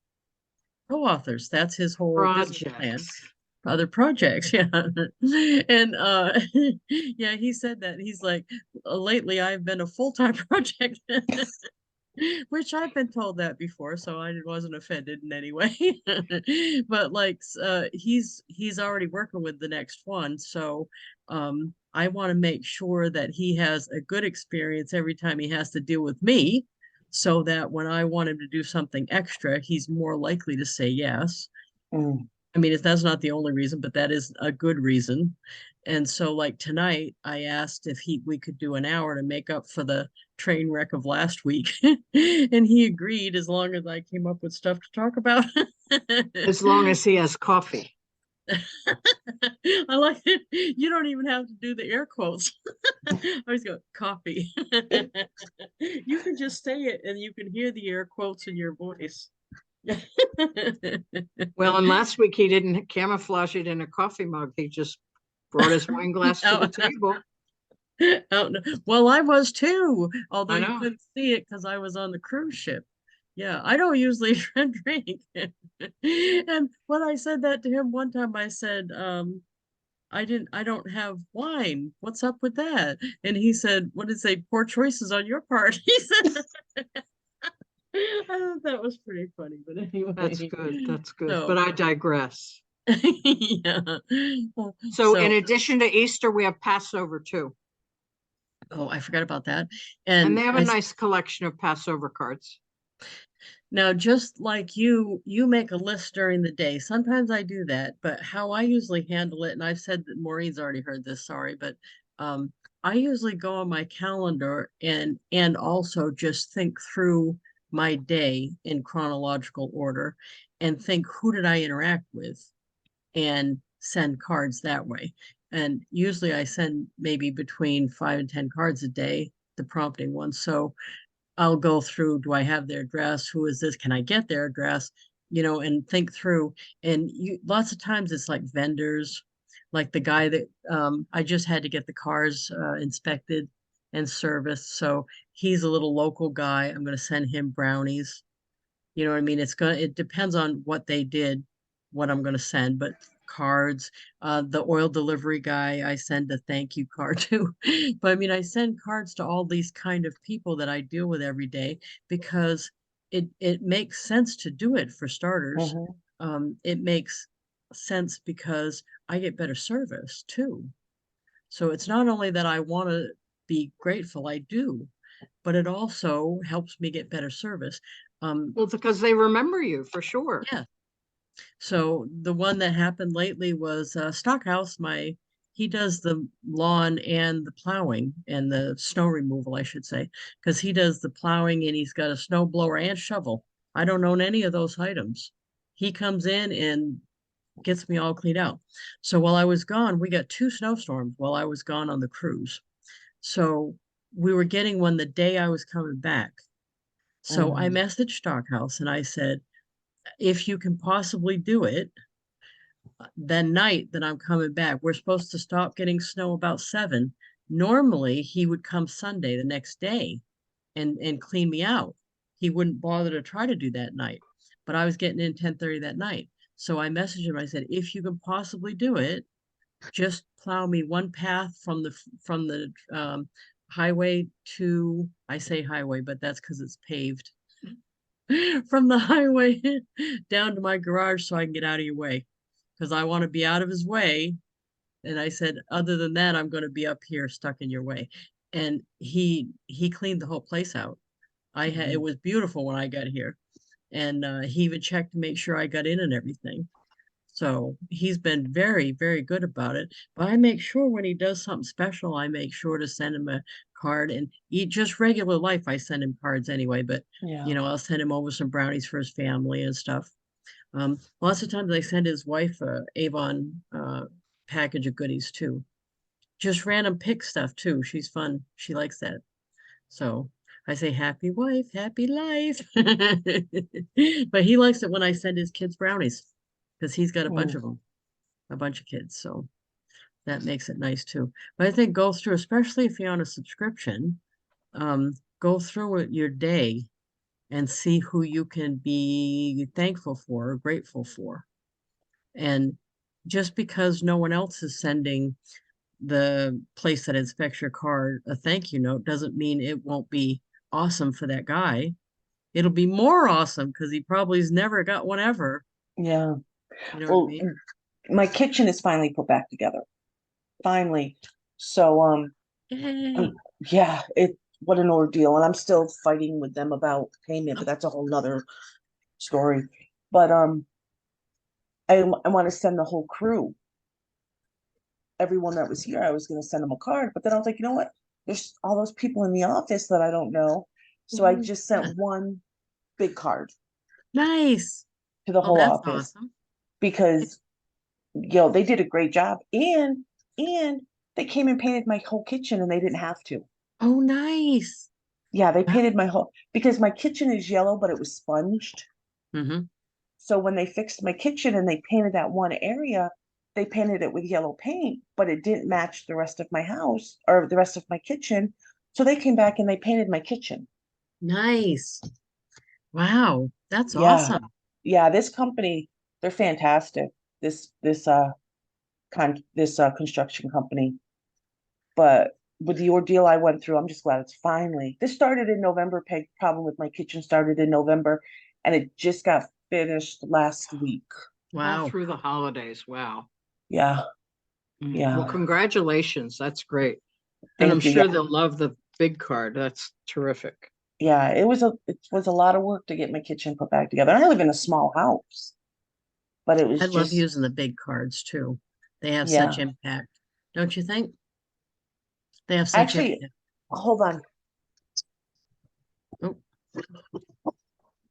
co-authors. That's his whole business plan. Projects. other projects. Yeah. And yeah, he said that. He's like, lately I've been a full-time project. Which I've been told that before, so I wasn't offended in any way. But like he's already working with the next one, so I want to make sure that he has a good experience every time he has to deal with me, so that when I want him to do something extra, he's more likely to say yes. Mm. I mean, that's not the only reason, but that is a good reason. And so like tonight, I asked if we could do an hour to make up for the train wreck of last week. And he agreed as long as I came up with stuff to talk about. As long as he has coffee. I like it. You don't even have to do the air quotes. I always go, coffee. You can just say it and you can hear the air quotes in your voice. Well, and last week he didn't camouflage it in a coffee mug. He just brought his wine glass to the table. Oh, no. Well, I was too, although I you know. couldn't see it because I was on the cruise ship. Yeah, I don't usually drink. And when I said that to him one time, I said, I don't have wine. What's up with that? And he said, what did it say? Poor choices on your part. He said, I thought that was pretty funny, but That's anyway. good. That's good. So, But I digress. yeah. So in addition to Easter, we have Passover too. Oh, I forgot about that. And And they have a nice collection of Passover cards. now, just like you make a list during the day. Sometimes I do that, but how I usually handle it, and I've said that Maureen's already heard this, sorry, but um, I usually go on my calendar and also just think through my day in chronological order and think who did I interact with and send cards that way. And usually I send maybe between 5 and 10 cards a day, the prompting ones. So I'll go through, do I have their address? Who is this? Can I get their address? And think through. And lots of times it's like vendors, like the guy that I just had to get the cars inspected and serviced. So he's a little local guy. I'm going to send him brownies. You know what I mean? It depends on what they did, what I'm gonna send, but cards, the oil delivery guy, I send a thank you card to. But I mean, I send cards to all these kind of people that I deal with every day because it makes sense to do it for starters. Mhm. It makes sense because I get better service too. So it's not only that I want to be grateful, I do, but it also helps me get better service. Well, because they remember you for sure. Yeah. So the one that happened lately was Stockhouse. He does the lawn and the plowing and the snow removal, I should say, because he does the plowing and he's got a snow blower and shovel. I don't own any of those items. He comes in and gets me all cleaned out. So while I was gone, we got 2 snowstorms while I was gone on the cruise. So we were getting one the day I was coming back. So I Mm. messaged Stockhouse and I said, if you can possibly do it, that night that I'm coming back, we're supposed to stop getting snow about 7. Normally, he would come Sunday the next day and clean me out. He wouldn't bother to try to do that night, but I was getting in 10:30 that night. So I messaged him. I said, if you can possibly do it, just plow me one path from the highway to, I say highway, but that's because it's paved, from the highway down to my garage so I can get out of your way because I want to be out of his way. And I said, other than that, I'm going to be up here stuck in your way. And he cleaned the whole place out. It was beautiful when I got here. And he even checked to make sure I got in and everything. So he's been very, very good about it. But I make sure when he does something special, I make sure to send him a card and eat just regular life. I send him cards anyway, but Yeah. I'll send him over some brownies for his family and stuff. Lots of times I send his wife a Avon package of goodies too. Just random pick stuff too. She's fun. She likes that. So I say happy wife, happy life. But he likes it when I send his kids brownies because he's got a bunch Mm. of them, a bunch of kids. So that makes it nice too. But I think go through, especially if you're on a subscription, go through it your day and see who you can be thankful for or grateful for. And just because no one else is sending the place that inspects your card a thank you note doesn't mean it won't be awesome for that guy. It'll be more awesome because he probably has never got one ever. Yeah. You know what I Well, mean? my kitchen is finally put back together. Finally. So, Yay. yeah, what an ordeal. And I'm still fighting with them about payment, but that's a whole nother story. But I want to send the whole crew, everyone that was here, I was going to send them a card, but then I was like, you know what? There's all those people in the office that I don't know. So I Oh, just yeah. sent one big card Nice. to the Oh, whole that's office awesome. because they did a great job and they came and painted my whole kitchen and they didn't have to. Oh, nice. Yeah, they Wow. painted my whole because my kitchen is yellow, but it was sponged. Mm-hmm. So when they fixed my kitchen and they painted that one area, they painted it with yellow paint, but it didn't match the rest of my house or the rest of my kitchen. So they came back and they painted my kitchen. Nice. Wow. That's Yeah. awesome. Yeah, this company, they're fantastic. This construction company. But with the ordeal I went through, I'm just glad it's finally. This started in November. Peg problem with my kitchen started in November, and it just got finished last week. All Wow. through the holidays. Wow. Yeah, Well, yeah. congratulations. That's great. And I'm Thank you. sure Yeah, they'll love the big card. That's terrific. yeah. It was a lot of work to get my kitchen put back together. I live in a small house, but it I was love just using the big cards too. They have such yeah. impact. Don't you think? They have such Actually, impact. hold on. Oh,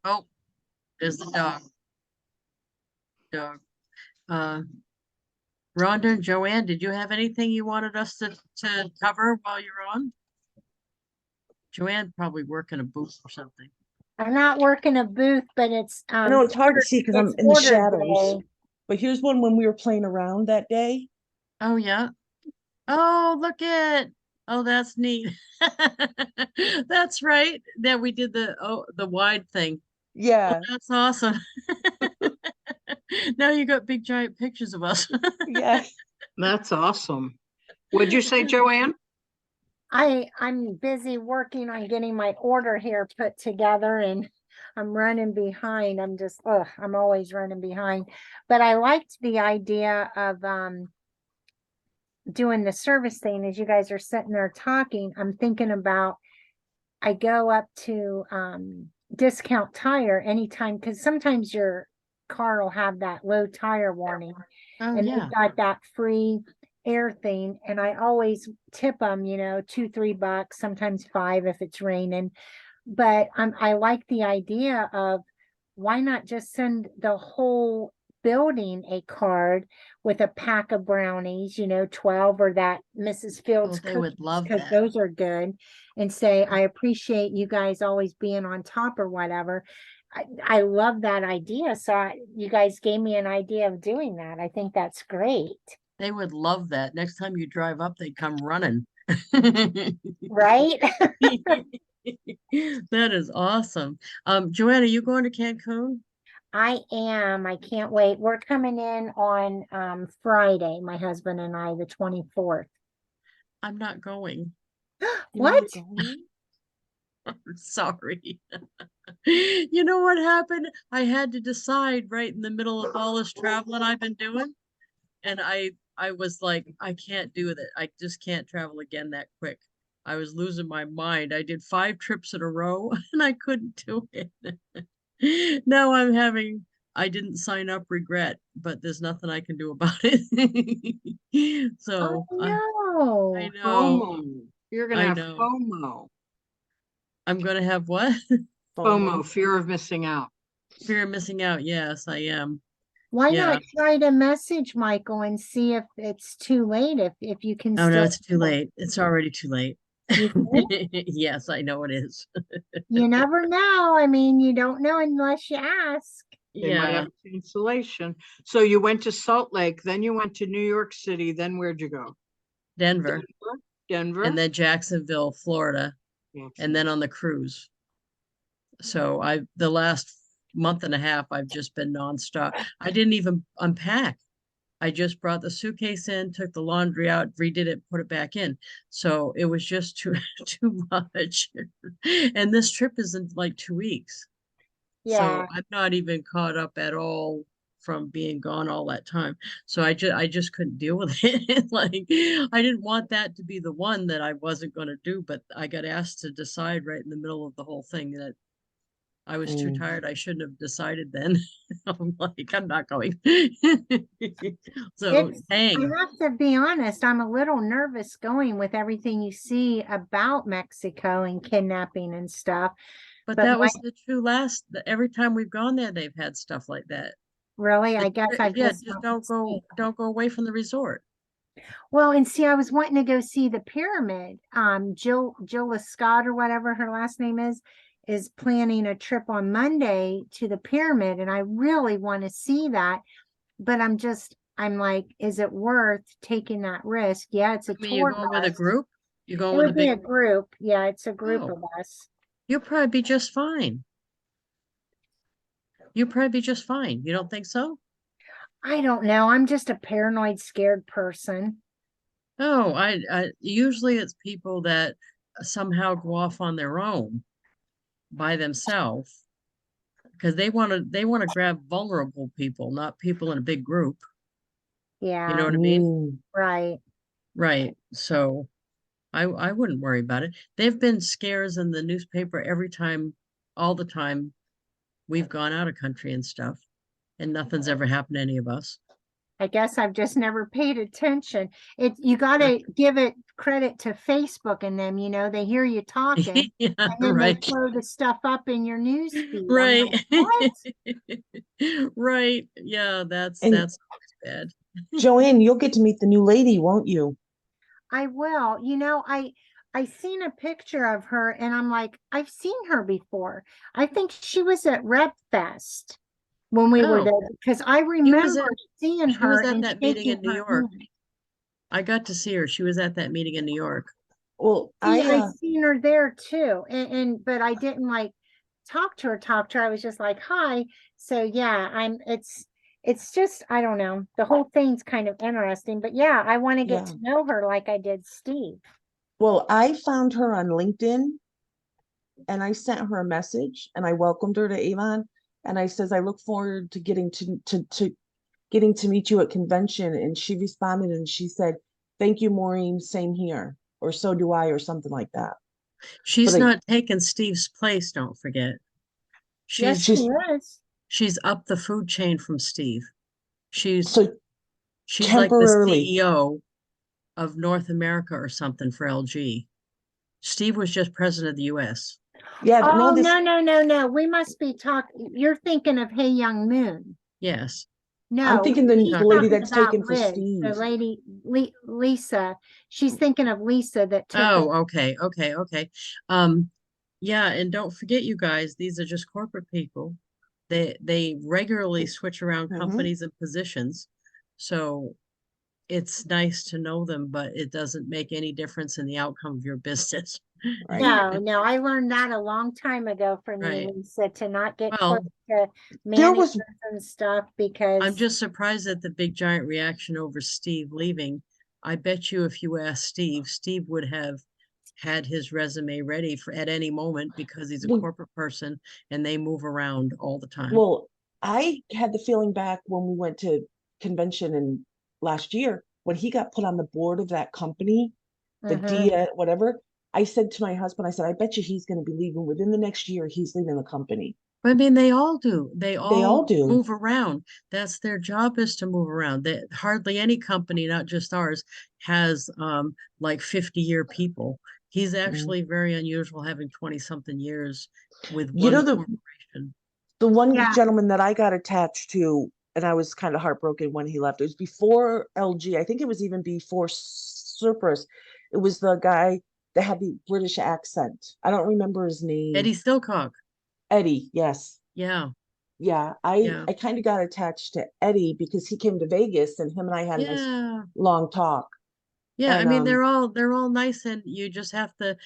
oh, there's the dog. Dog. Uh, Rhonda and Joanne, did you have anything you wanted us to cover while you're on? Joanne probably working a booth or something. I'm not working a booth, but it's I know it's hard to see because I'm it's in the order shadows. day. But here's one when we were playing around that day. Oh yeah. Oh, look at. Oh, that's neat. That's right. That we did the wide thing. Oh, Yeah, that's awesome. Now you got big giant pictures of us. yeah. That's awesome. What'd you say, Joanne? I'm busy working on getting my order here put together and I'm running behind. I'm always running behind. But I liked the idea of doing the service thing as you guys are sitting there talking. I'm thinking about I go up to Discount Tire anytime because sometimes your car will have that low tire warning. Oh And yeah. they've got that free air thing. And I always tip them, $2-3, sometimes 5 if it's raining. But I like the idea of why not just send the whole building a card with a pack of brownies, 12 or that Mrs. Fields they would cookies, love because that. those are good, and say, I appreciate you guys always being on top or whatever. I love that idea. So you guys gave me an idea of doing that. I think that's great. They would love that. Next time you drive up, they'd come running. Right? That is awesome. Joanne, are you going to Cancun? I am. I can't wait. We're coming in on Friday, my husband and I, the 24th. I'm not going. What? I'm sorry. You know what happened? I had to decide right in the middle of all this traveling I've been doing. And I was like, I can't do it. I just can't travel again that quick. I was losing my mind. I did 5 trips in a row and I couldn't do it. Now I didn't sign up regret, but there's nothing I can do about it. Oh So I no. know, FOMO. You're gonna I have know. FOMO. I'm gonna have what? FOMO, fear of missing out. Fear of missing out. Yes, I am. Why Yeah. not try to message Michael and see if it's too late, if you can Oh no, still, it's too late. It's already too late. you think? Yes, I know it is. You never know. I mean, you don't know unless you ask. They might Yeah, have a cancellation. So you went to Salt Lake, then you went to New York City, then where'd you go? Denver, Denver? and then Jacksonville, Florida, and then on the cruise. So the last month and a half I've just been nonstop. I didn't even unpack. I just brought the suitcase in, took the laundry out, redid it, put it back in. So it was just too too much. And this trip is in like 2 weeks. Yeah, So I'm not even caught up at all from being gone all that time. So I just couldn't deal with it. Like I didn't want that to be the one that I wasn't going to do, but I got asked to decide right in the middle of the whole thing that I was too Mm. tired. I shouldn't have decided then. I'm like, I'm not going. So it's, I dang. have to be honest, I'm a little nervous going with everything you see about Mexico and kidnapping and stuff. But But that my, was the true last. Every time we've gone there, they've had stuff like that. really, I But guess I've yeah, just just not seen. don't go away from the resort. Well, and see, I was wanting to go see the pyramid. Jill Scott or whatever her last name is planning a trip on Monday to the pyramid, and I really want to see that. But I'm like, is it worth taking that risk? Yeah, it's a I mean, you're tour going with a bus. group? You're It going with a would be big a group. Yeah, it's a group Oh, of us. you'll probably be just fine. You'll probably be just fine. You don't think so? I don't know. I'm just a paranoid, scared person. Oh, I usually it's people that somehow go off on their own by themselves because they want to grab vulnerable people, not people in a big group. You know Yeah, what I mean? Mm. right. Right. So I wouldn't worry about it. There've been scares in the newspaper every time, all the time we've gone out of country and stuff, and nothing's ever happened to any of us. I guess I've just never paid attention. You got Uh, to give it credit to Facebook and them, they hear you talking Yeah, and then they right. throw the stuff up in your news feed. I'm Right. like, what? Right. Yeah, And that's bad. Joanne, you'll get to meet the new lady, won't you? I will. I seen a picture of her and I'm like, I've seen her before. I think she was at Rep Fest when we were Oh, there because I she was remember at seeing she was her at and that meeting shaking in New her York. hand. I got to see her. She was at that meeting in New York. Well, See, I seen her there too, and but I didn't like talk to her. I was just like, hi. So yeah, it's just I don't know. The whole thing's kind of interesting, but yeah, I want to get yeah. to know her like I did Steve. Well, I found her on LinkedIn and I sent her a message and I welcomed her to Avon. And I says, I look forward to getting to meet you at convention. And she responded and she said, thank you, Maureen, same here. Or so do I, or something like that. But She's not taking Steve's place, don't forget. Yes, She's she she's is. she's up the food chain from Steve. She's so she's like the temporarily. CEO of North America or something for LG. Steve was just president of the US. Yeah, no, Oh this, no. We must be talking. You're thinking of Hey Young Moon. Yes. I'm No, thinking the she's lady talking that's about taken for Liz, Steve. the lady Lisa. She's thinking of Lisa that took Oh, okay. Yeah, and don't forget, you guys, these are just corporate people. They regularly switch around Mhm. companies and positions. So it's nice to know them, but it doesn't make any difference in the outcome of your business. Right. No, I learned that a long time ago from you, Right. Lisa, to not get close Well, to There managers was and stuff I'm because just surprised at the big giant reaction over Steve leaving. I bet you if you asked Steve, Steve would have had his resume ready for at any moment because he's a well, corporate person and they move around all the time. well, I had the feeling back when we went to convention in last year when he got put on the board of that company, the Mhm. D whatever. I said to my husband, I said, I bet you he's going to be leaving within the next year. He's leaving the company. But I mean, they all do. They They all all do. move around. That's their job is to move around. They, hardly any company, not just ours, has like 50-year people. He's Mm. actually very unusual having 20 something years with You know, one the corporation. the one Yeah. gentleman that I got attached to, and I was kind of heartbroken when he left. It was before LG. I think it was even before Surprise. It was the guy that had the British accent. I don't remember his name. Eddie Stillcock. Eddie, yes. Yeah, Yeah, I yeah, I kind of got attached to Eddie because he came to Vegas and him and I had a nice yeah. long talk. Yeah, I And mean they're all nice and you just have to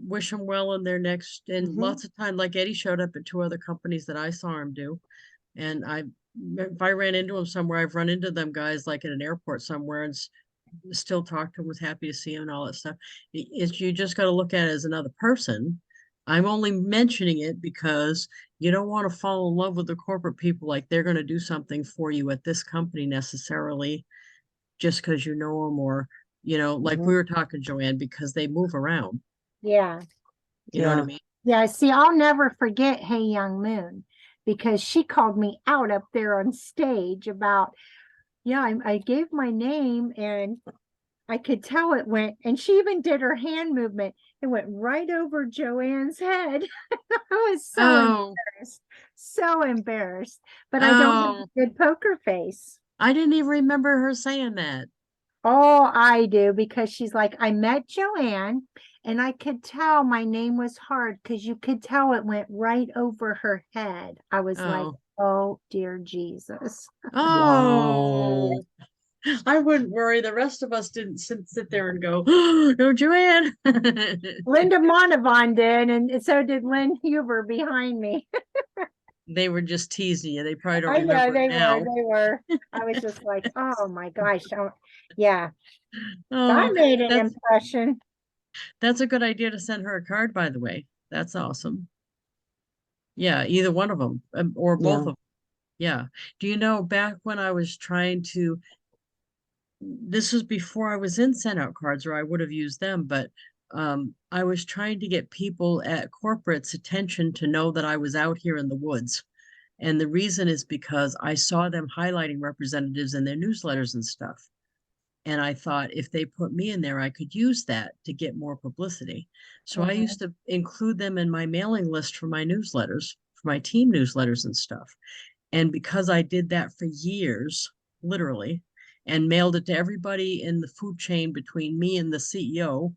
wish them well in their next and mhm. lots of time like Eddie showed up at two other companies that I saw him do and if I ran into them somewhere, I've run into them guys like at an airport somewhere and still talk to them, was happy to see them and all that stuff. It's you just got to look at it as another person. I'm only mentioning it because you don't want to fall in love with the corporate people like they're going to do something for you at this company necessarily just because you know them or, like Mhm. we were talking, Joanne, because they move around. Yeah. You know what I Yeah. mean? Yeah. See, I'll never forget Hey Young Moon because she called me out up there on stage about, yeah, I gave my name and I could tell it went, and she even did her hand movement. It went right over Joanne's head. I was Oh, so embarrassed, but I don't have oh, a good poker face. I didn't even remember her saying that. Oh, I do because she's like, I met Joanne and I could tell my name was hard because you could tell it went right over her head. I was like, Oh, oh dear Jesus. Wow. oh, I wouldn't worry. The rest of us didn't sit there and go, oh, no, Joanne. Linda Monavon did, and so did Lynn Huber behind me. They were just teasing you. They probably don't I know remember it they were, now. they were. I was just like, oh my gosh. Yeah. So I Oh, made an that's impression. that's a good idea to send her a card, by the way. That's awesome. Yeah, either one of them or both of Yeah. them. Yeah. Do you know back when I was trying to, this was before I was in send out cards or I would have used them, but I was trying to get people at corporate's attention to know that I was out here in the woods. And the reason is because I saw them highlighting representatives in their newsletters and stuff. And I thought if they put me in there, I could use that to get more publicity. So I Mhm. used to include them in my mailing list for my newsletters, for my team newsletters and stuff. And because I did that for years, literally, and mailed it to everybody in the food chain between me and the CEO,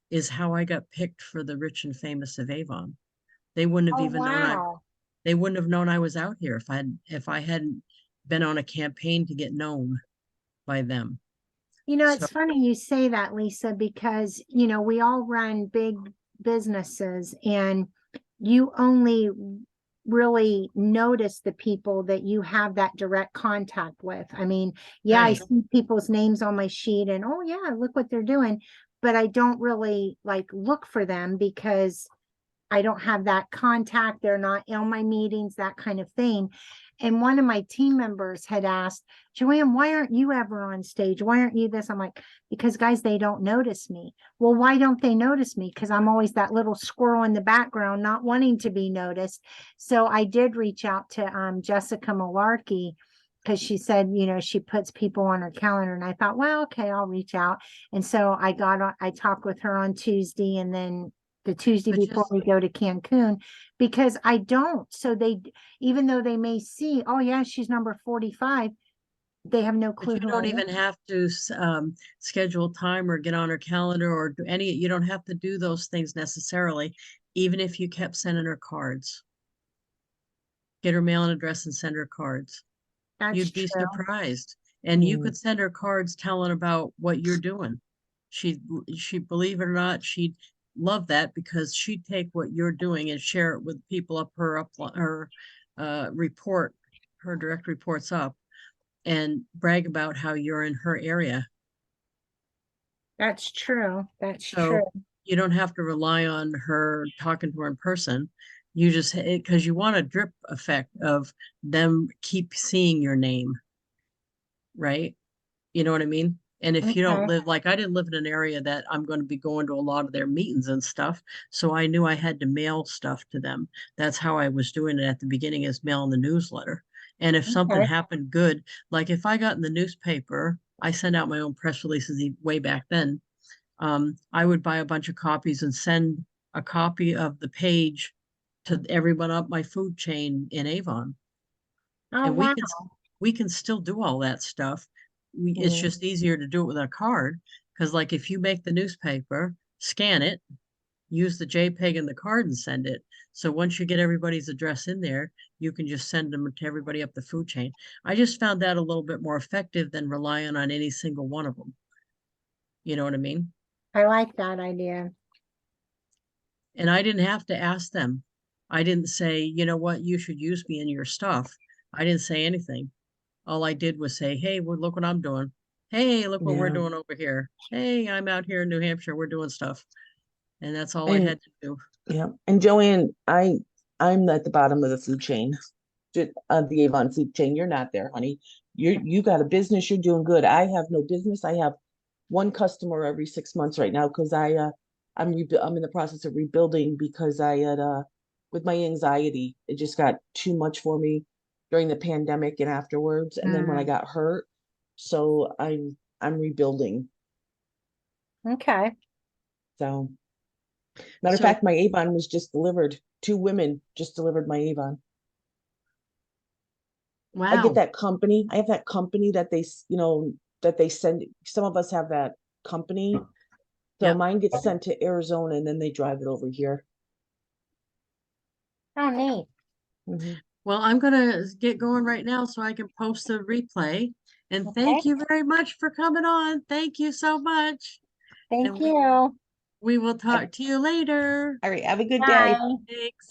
is how I got picked for the rich and famous of Avon. They wouldn't have Oh, even known wow. they wouldn't have known I was out here if I hadn't been on a campaign to get known by them. You know, So it's funny you say that, Lisa, because, we all run big businesses and you only really notice the people that you have that direct contact with. I mean, yeah, I right. see people's names on my sheet and, oh, yeah, look what they're doing. But I don't really like look for them because I don't have that contact. They're not in my meetings, that kind of thing. And one of my team members had asked, Joanne, why aren't you ever on stage? Why aren't you this? I'm like, because guys, they don't notice me. Well, why don't they notice me? Because I'm always that little squirrel in the background, not wanting to be noticed. So I did reach out to Jessica Malarkey because she said, she puts people on her calendar. And I thought, well, okay, I'll reach out. And so I talked with her on Tuesday and then the Tuesday But before just we go to Cancun because I don't. So even though they may see, oh yeah, she's number 45, they have no but clue you who I don't am. even have to schedule time or get on her calendar or do any, you don't have to do those things necessarily, even if you kept sending her cards. Get her mail and address and send her cards. That's You'd be true. surprised. And you Mm. could send her cards telling about what you're doing. She she believe it or not, she'd love that because she'd take what you're doing and share it with people up her report, her direct reports up and brag about how you're in her area. That's true. That's true. So you don't have to rely on her talking to her in person. You just because you want a drip effect of them keep seeing your name, right? You know what I mean? And if you don't Okay. live, like I didn't live in an area that I'm going to be going to a lot of their meetings and stuff. So I knew I had to mail stuff to them. That's how I was doing it at the beginning is mailing the newsletter. And if something Okay. happened good, like if I got in the newspaper, I send out my own press releases way back then. I would buy a bunch of copies and send a copy of the page to everyone up my food chain in Avon. Oh, And wow. we can still do all that stuff. It's Mm. just easier to do it with a card because like if you make the newspaper, scan it, use the JPEG in the card and send it. So once you get everybody's address in there, you can just send them to everybody up the food chain. I just found that a little bit more effective than relying on any single one of them. You know what I mean? I like that idea. And I didn't have to ask them. I didn't say, you know what, you should use me in your stuff. I didn't say anything. All I did was say, hey, well, look what I'm doing. Hey, look what we're Yeah. doing over here. Hey, I'm out here in New Hampshire. We're doing stuff. And that's all I And had to do. yeah, and Joanne, I'm at the bottom of the food chain, the Avon food chain. You're not there, honey. You got a business. You're doing good. I have no business. I have one customer every 6 months right now because I'm in the process of rebuilding because I had with my anxiety, it just got too much for me during the pandemic and afterwards, and then when I got hurt. So I'm rebuilding. Okay. So matter of So, fact, my Avon was just delivered. 2 women just delivered my Avon. I get wow. that company. I have that company that that they send. Some of us have that company. So Yep. mine gets sent to Arizona and then they drive it over here. Oh, neat. Mhm. Well, I'm going to get going right now so I can post the replay. And Okay. thank you very much for coming on. Thank you so much. Thank And you. we will talk to you later. All right, have a good day. Bye. Thanks.